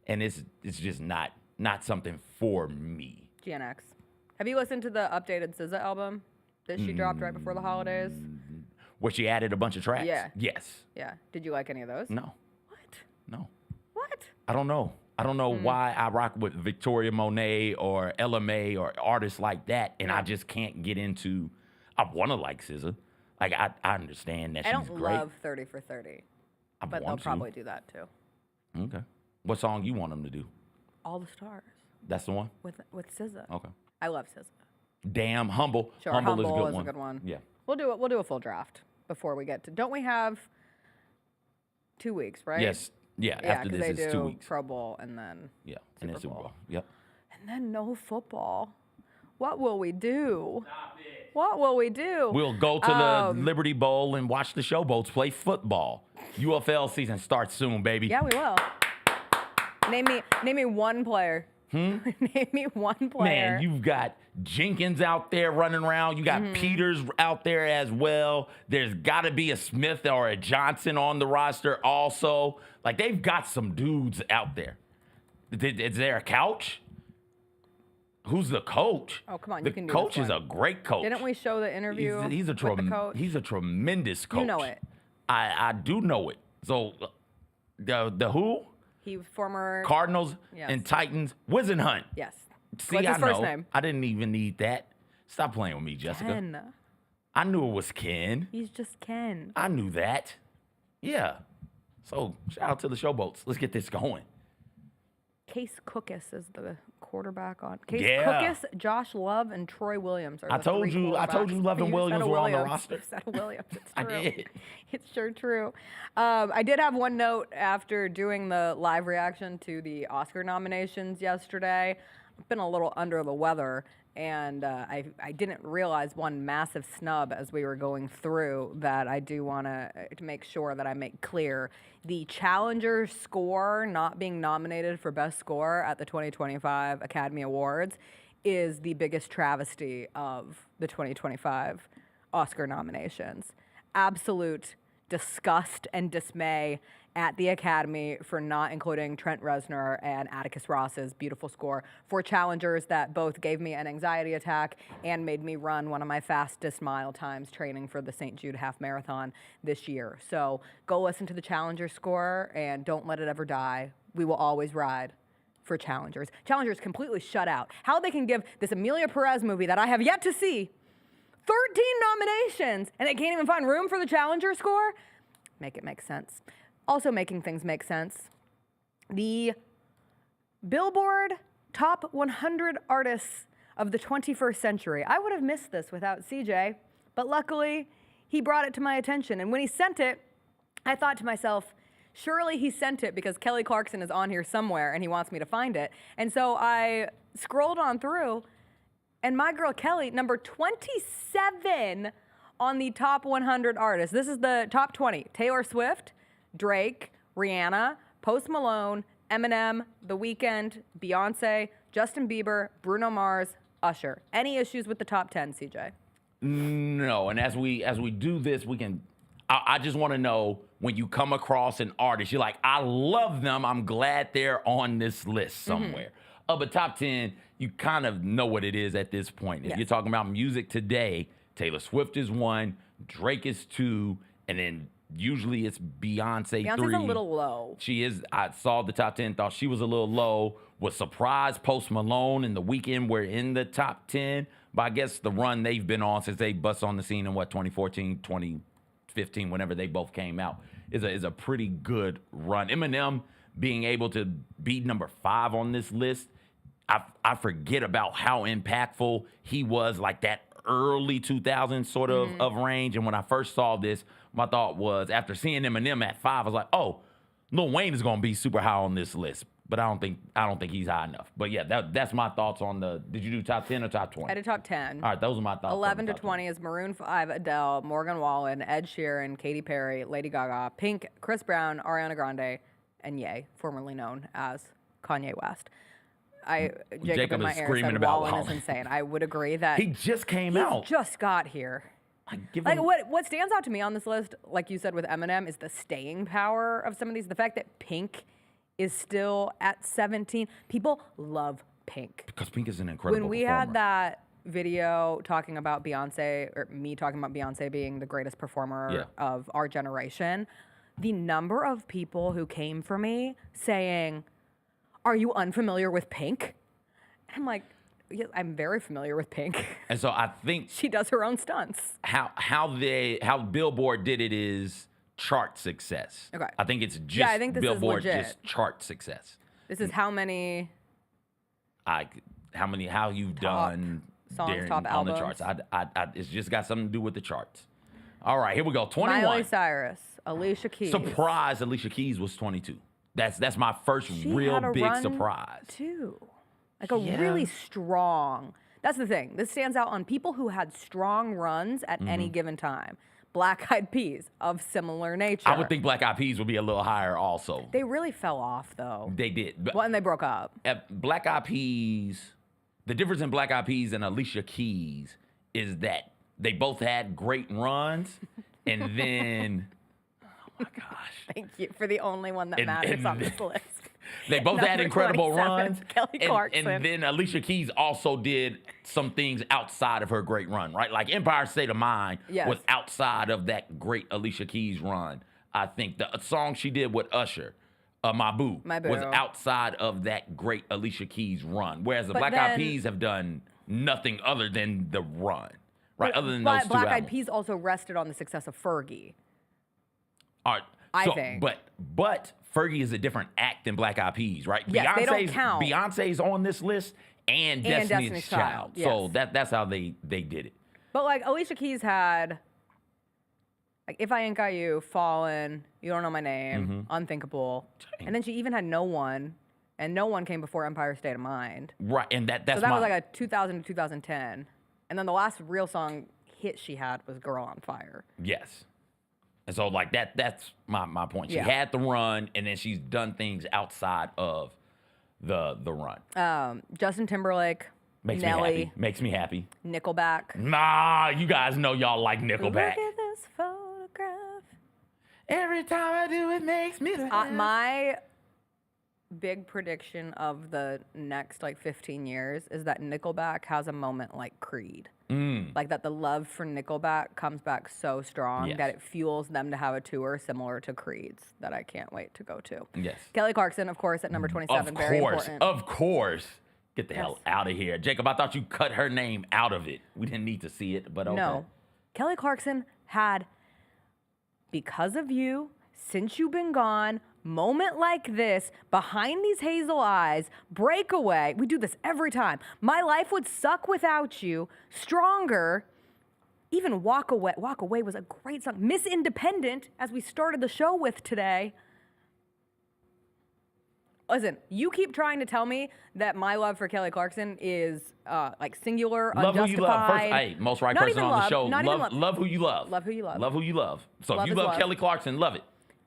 and it's just not something for me. GNX. Have you listened to the updated SZA album that she dropped right before the holidays? Where she added a bunch of tracks? Yeah. Yes. Yeah. Did you like any of those? No. What? No. What? I don't know. I don't know why I rock with Victoria Monet or Ella Mai or artists like that, and I just can't get into. I want to like SZA. Like I understand that she's great. I don't love 30 for 30, but they'll probably do that too. Okay. What song you want them to do? All the Stars. That's the one? With SZA. Okay. I love SZA. Damn, Humble. Sure, Humble is a good one. Yeah. We'll do a full draft before we get to. Don't we have 2 weeks, right? Yes. Yeah. After this is 2 weeks. Pro Bowl and then and then Super Bowl. Yep. And then no football. What will we do? Stop it. What will we do? We'll go to the Liberty Bowl and watch the Showboats play football. UFL season starts soon, baby. Yeah, we will. Name me one player. Name me one player. Man, you've got Jenkins out there running around. You got Peters out there as well. There's got to be a Smith or a Johnson on the roster also. Like, they've got some dudes out there. Is there a couch? Who's the coach? Oh, come on, the you can do coach this is a great coach. Didn't we show the interview with the coach? He's a tremendous coach. You know it. I do know it. So, the who? He was former Cardinals and Titans. Whisenhunt. Yes. See, What's his first name? I didn't even need that. Stop playing with me, Jessica. Ken. I knew it was Ken. He's just Ken. I knew that. Yeah. So, shout out to the Showboats. Let's get this going. Case Cookus is the quarterback on. Case Cookus, Josh Love, and Troy Williams are the three quarterbacks. I told you Love and Williams were on the roster. You said Williams. It's true. I did. It's sure true. I did have one note after doing the live reaction to the Oscar nominations yesterday. I've been a little under the weather, and I didn't realize one massive snub as we were going through that I do want to make sure that I make clear. The Challenger score not being nominated for Best Score at the 2025 Academy Awards is the biggest travesty of the 2025 Oscar nominations. Absolute disgust and dismay at the Academy for not including Trent Reznor and Atticus Ross's beautiful score for challengers that both gave me an anxiety attack and made me run one of my fastest mile times training for the St. Jude Half Marathon this year. So go listen to the Challenger score and don't let it ever die. We will always ride for Challengers. Challengers completely shut out. How they can give this Emilia Perez movie that I have yet to see 13 nominations and they can't even find room for the Challenger score? Make it make sense. Also making things make sense, the Billboard Top 100 Artists of the 21st Century. I would have missed this without CJ, but luckily he brought it to my attention. And when he sent it, I thought to myself, surely he sent it because Kelly Clarkson is on here somewhere and he wants me to find it. And so I scrolled on through, and my girl Kelly, number 27 on the top 100 artists. This is the top 20. Taylor Swift, Drake, Rihanna, Post Malone, Eminem, The Weeknd, Beyonce, Justin Bieber, Bruno Mars, Usher. Any issues with the top 10, CJ? No, and as we do this, we can. I just want to know, when you come across an artist, you're like, I love them. I'm glad they're on this list somewhere. Of a top 10, you kind of know what it is at this point. If you're talking about music today, Taylor Swift is 1, Drake is 2, and then usually it's Beyonce's 3. Beyonce's a little low. She is. I saw the top 10, thought she was a little low. Was surprised Post Malone and The Weeknd were in the top 10. But I guess the run they've been on since they bust on the scene in 2014, 2015, whenever they both came out, is a pretty good run. Eminem being able to be number 5 on this list, I forget about how impactful he was, like that early 2000s sort of range. And when I first saw this, my thought was, after seeing Eminem at 5, I was like, oh, Lil Wayne is going to be super high on this list. But I don't think he's high enough. But yeah, that's my thoughts on the. Did you do top 10 or top 20? I did top 10. All right, those are my thoughts. 11 to 20 is Maroon 5, Adele, Morgan Wallen, Ed Sheeran, Katy Perry, Lady Gaga, Pink, Chris Brown, Ariana Grande, and Ye, formerly known as Kanye West. Jacob in my ear said Wallen is insane. I would agree that he just came out. Just got here. What stands out to me on this list, like you said with Eminem, is the staying power of some of these. The fact that Pink is still at 17. People love Pink. Because Pink is an incredible When we performer. had that video talking about Beyonce, or me talking about Beyonce being the greatest performer of our generation, the number of people who came for me saying, are you unfamiliar with Pink? I'm like, yes, I'm very familiar with Pink. And so I think she does her own stunts. How Billboard did it is chart success. Okay. I think it's just I think this Billboard is legit. just chart success. This is how many how you've done songs, top on albums. the charts. It's just got something to do with the charts. All right, here we go. 21. Miley Cyrus, Alicia Keys. Surprise, Alicia Keys was 22. That's my first She real had a big run surprise. Too. Like a really strong. That's the thing. This stands out on people who had strong runs at any given time. Black Eyed Peas, of similar nature. I would think Black Eyed Peas would be a little higher also. They really fell off, though. They did. Well, and they broke up. Black Eyed Peas, the difference in Black Eyed Peas and Alicia Keys is that they both had great runs, and then, oh my gosh. Thank you for the only one that matters on this list. They both had incredible 27, runs. Kelly Clarkson. And then Alicia Keys also did some things outside of her great run, right? Like Empire State of Mind was outside of that great Alicia Keys run. I think the song she did with Usher, My Boo, was outside of that great Alicia Keys run. Whereas the Black Eyed Peas have done nothing other than the run, right? Other than those two Black Eyed albums. Peas also rested on the success of Fergie. All right. I think. But Fergie is a different act than Black Eyed Peas, right? Yes, they don't count. Beyonce's on this list and Destiny's Child. Yes. So that's how they did it. But like Alicia Keys had, like If I Ain't Got You, Fallen, You Don't Know My Name, Unthinkable, and then she even had No One, and No One came before Empire State of Mind. Right, and that's so that was like a 2000 to 2010, and then the last real song hit she had was Girl on Fire. Yes. And so, like, that's my point. She had the run, and then she's done things outside of the run. Justin Timberlake, Makes Nelly. Makes me happy. Nickelback. Nah, you guys know y'all like Nickelback. Look at this photograph. Every time I do, it makes me laugh. My big prediction of the next 15 years is that Nickelback has a moment like Creed. Like that the love for Nickelback comes back so strong that it fuels them to have a tour similar to Creed's that I can't wait to go to. Yes. Kelly Clarkson, of course, at number 27. Very important. Of course. Get the hell out of here. Jacob, I thought you cut her name out of it. We didn't need to see it, but okay. No. Kelly Clarkson had Because of You, Since You've Been Gone, Moment Like This, Behind These Hazel Eyes, Breakaway. We do this every time. My Life Would Suck Without You, Stronger, even Walk Away. Walk Away was a great song. Miss Independent, as we started the show with today. Listen, you keep trying to tell me that my love for Kelly Clarkson is singular, love unjustified. Who you love. First, hey, most right Not person even on the love, show. not even love. Love who you love. Love who you love. Love who you love. So Love if you is love love. Kelly Clarkson, love it.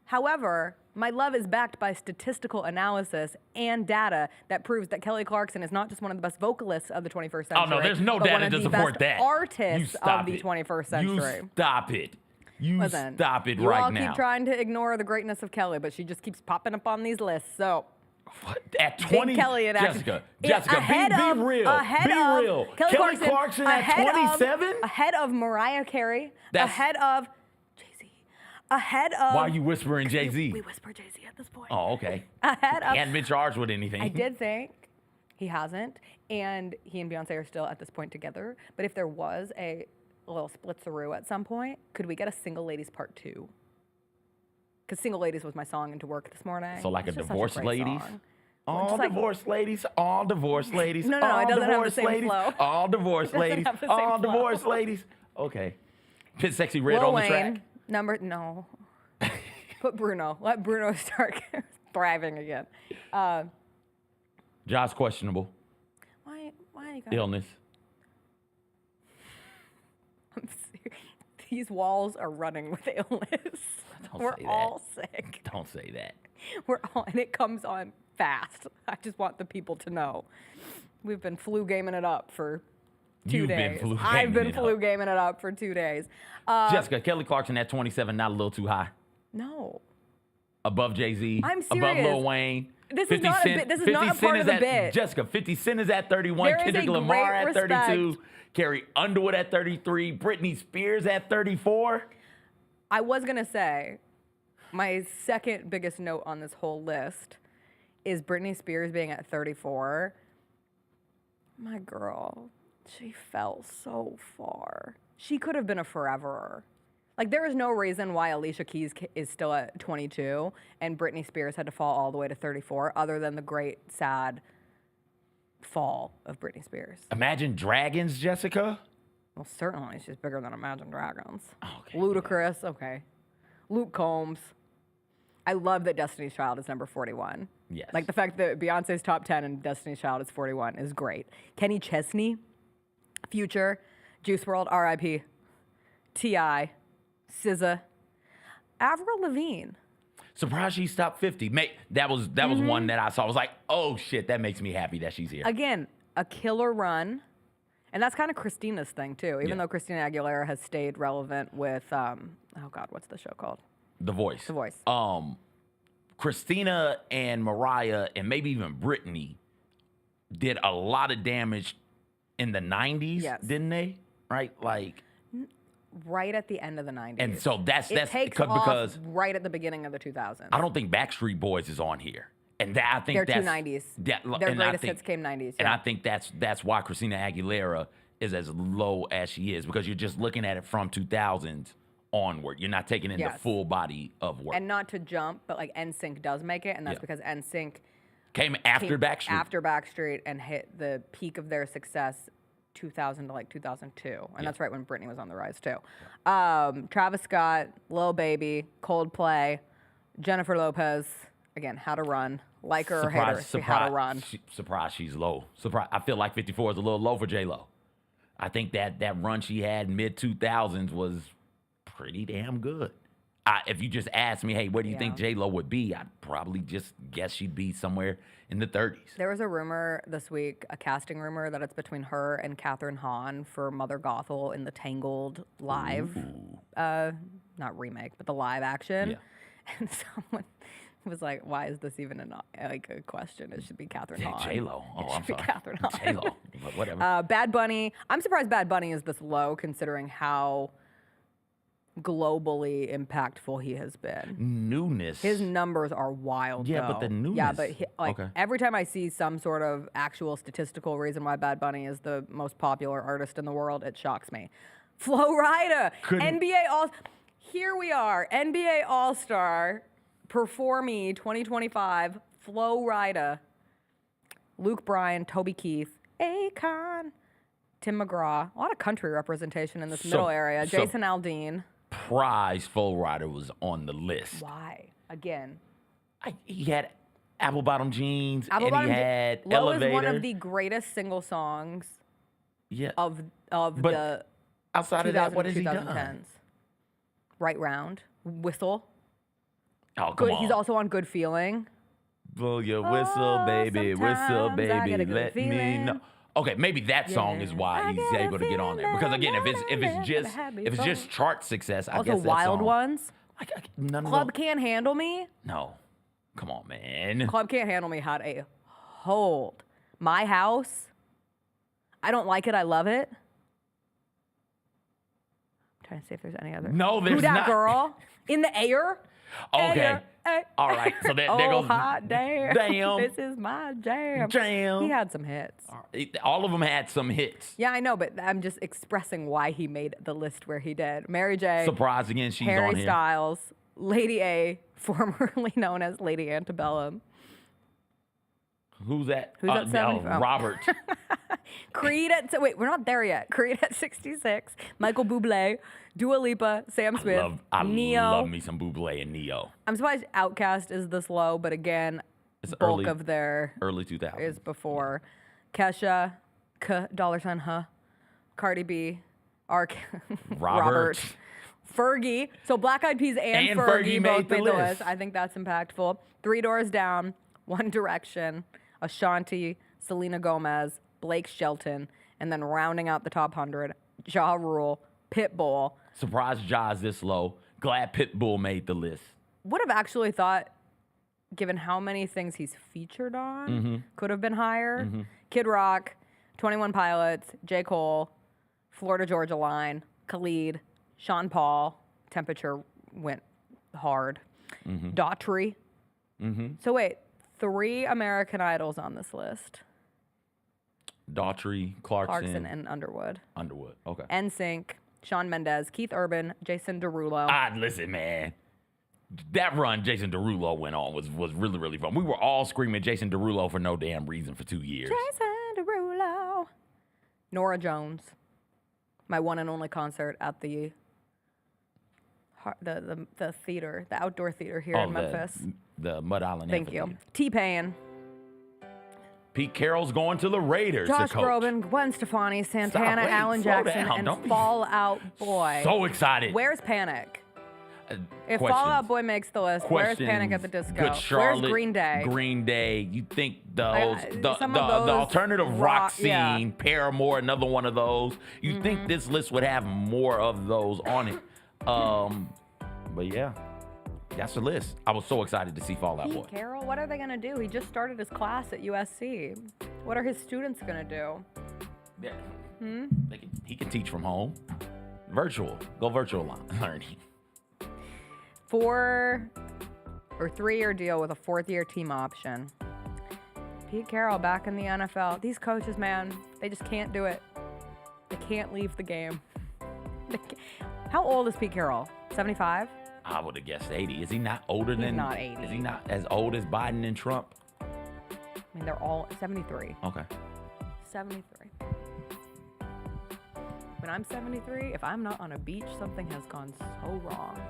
However, my love is backed by statistical analysis and data that proves that Kelly Clarkson is not just one of the best vocalists of the 21st century. Oh, no, there's no but data one of to the support best that. artists of the 21st century. You stop it. You Listen, stop it you right all now. keep trying to ignore the greatness of Kelly, but she just keeps popping up on these lists. So At Big 20, Kelly in action. Jessica, Ahead be of- real. ahead Be of real. Kelly Clarkson at ahead of- 27? Ahead of Mariah Carey. That's- ahead of Jay-Z. Ahead of... Why are you whispering Jay-Z? We whisper Jay-Z at this point. Oh, okay. Ahead of... He hadn't been charged with anything. I did think he hasn't, and he and Beyonce are still at this point together. But if there was a little splitsaroo at some point, could we get a Single Ladies Part 2? Because Single Ladies was my song into work this morning. So like It's a just such divorced great ladies? song. All Just like- divorced ladies, all divorced ladies, No, all it doesn't have the divorced same ladies, flow. all divorced It doesn't ladies, have the same all flow. divorced ladies. Okay. Pit Sexy Red Lil on the Wayne, track. no. Put Bruno. Let Bruno start thriving again. Josh questionable. Why you got Illness. I'm serious. These walls are running with illness. Don't We're say that. all sick. Don't say that. We're all, and it comes on fast. I just want the people to know. We've been flu gaming it up for 2 You've days. been flu I've been gaming it flu up. gaming it up for 2 days. Jessica, Kelly Clarkson at 27, not a little too high. No. Above Jay-Z. I'm Above serious. Lil Wayne. This is 50 not a Cent, bit- this is 50 not a Cent part is of the at, bit. Jessica, 50 Cent is at 31. There is Kendrick a Lamar great at respect. 32. Carrie Underwood at 33. Britney Spears at 34. I was going to say, my second biggest note on this whole list is Britney Spears being at 34. My girl, she fell so far. She could have been a foreverer. Like, there is no reason why Alicia Keys is still at 22 and Britney Spears had to fall all the way to 34, other than the great, sad fall of Britney Spears. Imagine Dragons, Jessica. Well, certainly she's bigger than Imagine Dragons. Okay. Ludacris, okay. Luke Combs. I love that Destiny's Child is number 41. Yes. Like the fact that Beyonce's top 10 and Destiny's Child is 41 is great. Kenny Chesney, Future, Juice WRLD, R.I.P., T.I., SZA, Avril Lavigne. Surprised she stopped 50. That was one that I saw. I was like, oh shit, that makes me happy that she's here. Again, a killer run. And that's kind of Christina's thing too, even Yeah. though Christina Aguilera has stayed relevant with, oh God, what's the show called? The Voice. The Voice. Christina and Mariah and maybe even Britney did a lot of damage in the 90s, Yes. didn't they? Right? Like, Right at the end of the 90s. and so that's it takes off because right at the beginning of the 2000s. I don't think Backstreet Boys is on here. And that I think They're that's 90s. That, Their and I greatest think- hits came 90s. And yeah. I think that's why Christina Aguilera is as low as she is, because you're just looking at it from 2000s onward. You're not taking in the Yes. full body of work. And not to jump, but like NSYNC does make it, and that's Yeah. because NSYNC Came after Backstreet. After Backstreet and hit the peak of their success 2000 to like 2002. And that's right when Britney was on the rise too. Travis Scott, Lil Baby, Coldplay, Jennifer Lopez, again, How to Run. Like her or hate her, she How to Run. Surprised she's low. Surprise! I feel like 54 is a little low for J-Lo. I think that run she had mid 2000s was pretty damn good. If you just asked me, hey, where do you think J-Lo would be? I'd probably just guess she'd be somewhere in the 30s. There was a rumor this week, a casting rumor, that it's between her and Katherine Hahn for Mother Gothel in the Tangled live not remake, but the live action. Yeah. And someone was like, why is this even a question? It should be Catherine Hahn. J-Lo. Oh, I'm sorry. Catherine Hahn. J-Lo. But whatever. Bad Bunny. I'm surprised Bad Bunny is this low considering how globally impactful he has been. Newness. His numbers are wild. Yeah, though. but the newness. Yeah, but Okay. every time I see some sort of actual statistical reason why Bad Bunny is the most popular artist in the world, it shocks me. Flo Rida, NBA All. Here we are, NBA All-Star, Performee 2025, Flo Rida, Luke Bryan, Toby Keith, Akon, Tim McGraw. A lot of country representation in this middle area. Jason Aldean. Prize Flo Rida was on the list. Why? Again. He had Apple Bottom Jeans, Apple and Bottom he had Low Elevator. is one of the greatest single songs of But the outside of that, what has he 2010s. done? Right Round, Whistle. Oh, come Good. on. He's also on Good Feeling. Blow your whistle, baby, whistle, sometimes I get baby, a good let me feeling. know. Okay, maybe that song is why he's able to get on there. Because again, if it's just chart success, I Also guess that Wild song, Ones. none of Club them- Can't Handle Me. No, come on, man. Club Can't Handle Me had a hold. My House. I Don't Like It, I Love It. I'm trying to see if there's any other. No, there's Who Dat not. Girl? In the Air. Okay. All right. So there oh, goes. hot damn. Damn. This is my jam. Jam. He had some hits. All of them had some hits. Yeah, I know, but I'm just expressing why he made the list where he did. Mary J. Surprise again, she's Harry on here. Styles, Lady A, formerly known as Lady Antebellum. Who's that? Who's at 70? Oh. Robert. Creed at wait, we're not there yet. Creed at 66. Michael Bublé, Dua Lipa, Sam Smith, I Neo. love me some Bublé and Neo. I'm surprised Outkast is this low, but again, It's bulk of their early 2000s. is before. Kesha, $, Cardi B, Robert, Fergie. So Black Eyed Peas and Fergie both made the list. I think that's impactful. 3 Doors Down, One Direction, Ashanti, Selena Gomez, Blake Shelton, and then rounding out the top 100, Ja Rule, Pitbull. Surprised Ja's this low. Glad Pitbull made the list. Would have actually thought, given how many things he's featured on, could have been higher. Kid Rock, 21 Pilots, J. Cole, Florida Georgia Line, Khalid, Sean Paul. Temperature went hard. Daughtry. So wait, 3 American Idols on this list. Daughtry, Clarkson, and Underwood. Underwood, okay. NSYNC, Shawn Mendes, Keith Urban, Jason Derulo. Listen, man. That run Jason Derulo went on was really, really fun. We were all screaming Jason Derulo for no damn reason for 2 years. Jason Derulo. Norah Jones. My one and only concert at the theater, the outdoor theater here in Memphis. The Mud Island Thank you. T-Pain. Pete Carroll's going to the Raiders. Josh to coach. Groban, Gwen Stefani, Santana, Wait, Alan slow Jackson, down. and Don't be Fall Out Boy. so excited. Where's Panic? If Questions. Fall Out Boy makes the list, where's Panic at the Disco? Good Charlotte, Where's Green Day? Green Day. You think the some of those alternative rock scene, yeah. Paramore, another one of those. You think this list would have more of those on it? But yeah, that's the list. I was so excited to see Fall Out Boy. Pete Carroll, what are they gonna do? He just started his class at USC. What are his students gonna do? Yeah. He can teach from home. Virtual. Go virtual learning. 4 or 3-year deal with a 4th-year team option. Pete Carroll back in the NFL. These coaches, man, they just can't do it. They can't leave the game. How old is Pete Carroll? 75? I would have guessed 80. Is he not older than? not 80. Is he not as old as Biden and Trump? I mean, they're all 73. Okay. 73. When I'm 73, if I'm not on a beach, something has gone so wrong.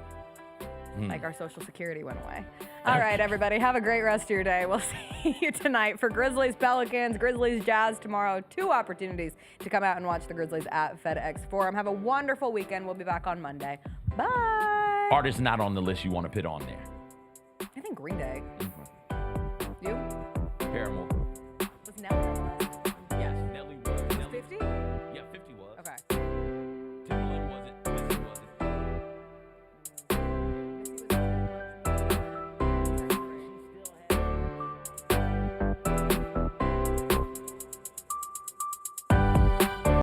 Like our Social Security went away. All right, everybody, have a great rest of your day. We'll see you tonight for Grizzlies, Pelicans, Grizzlies, Jazz tomorrow. 2 opportunities to come out and watch the Grizzlies at FedEx Forum. Have a wonderful weekend. We'll be back on Monday. Bye. Artists not on the list you want to put on there. I think Green Day.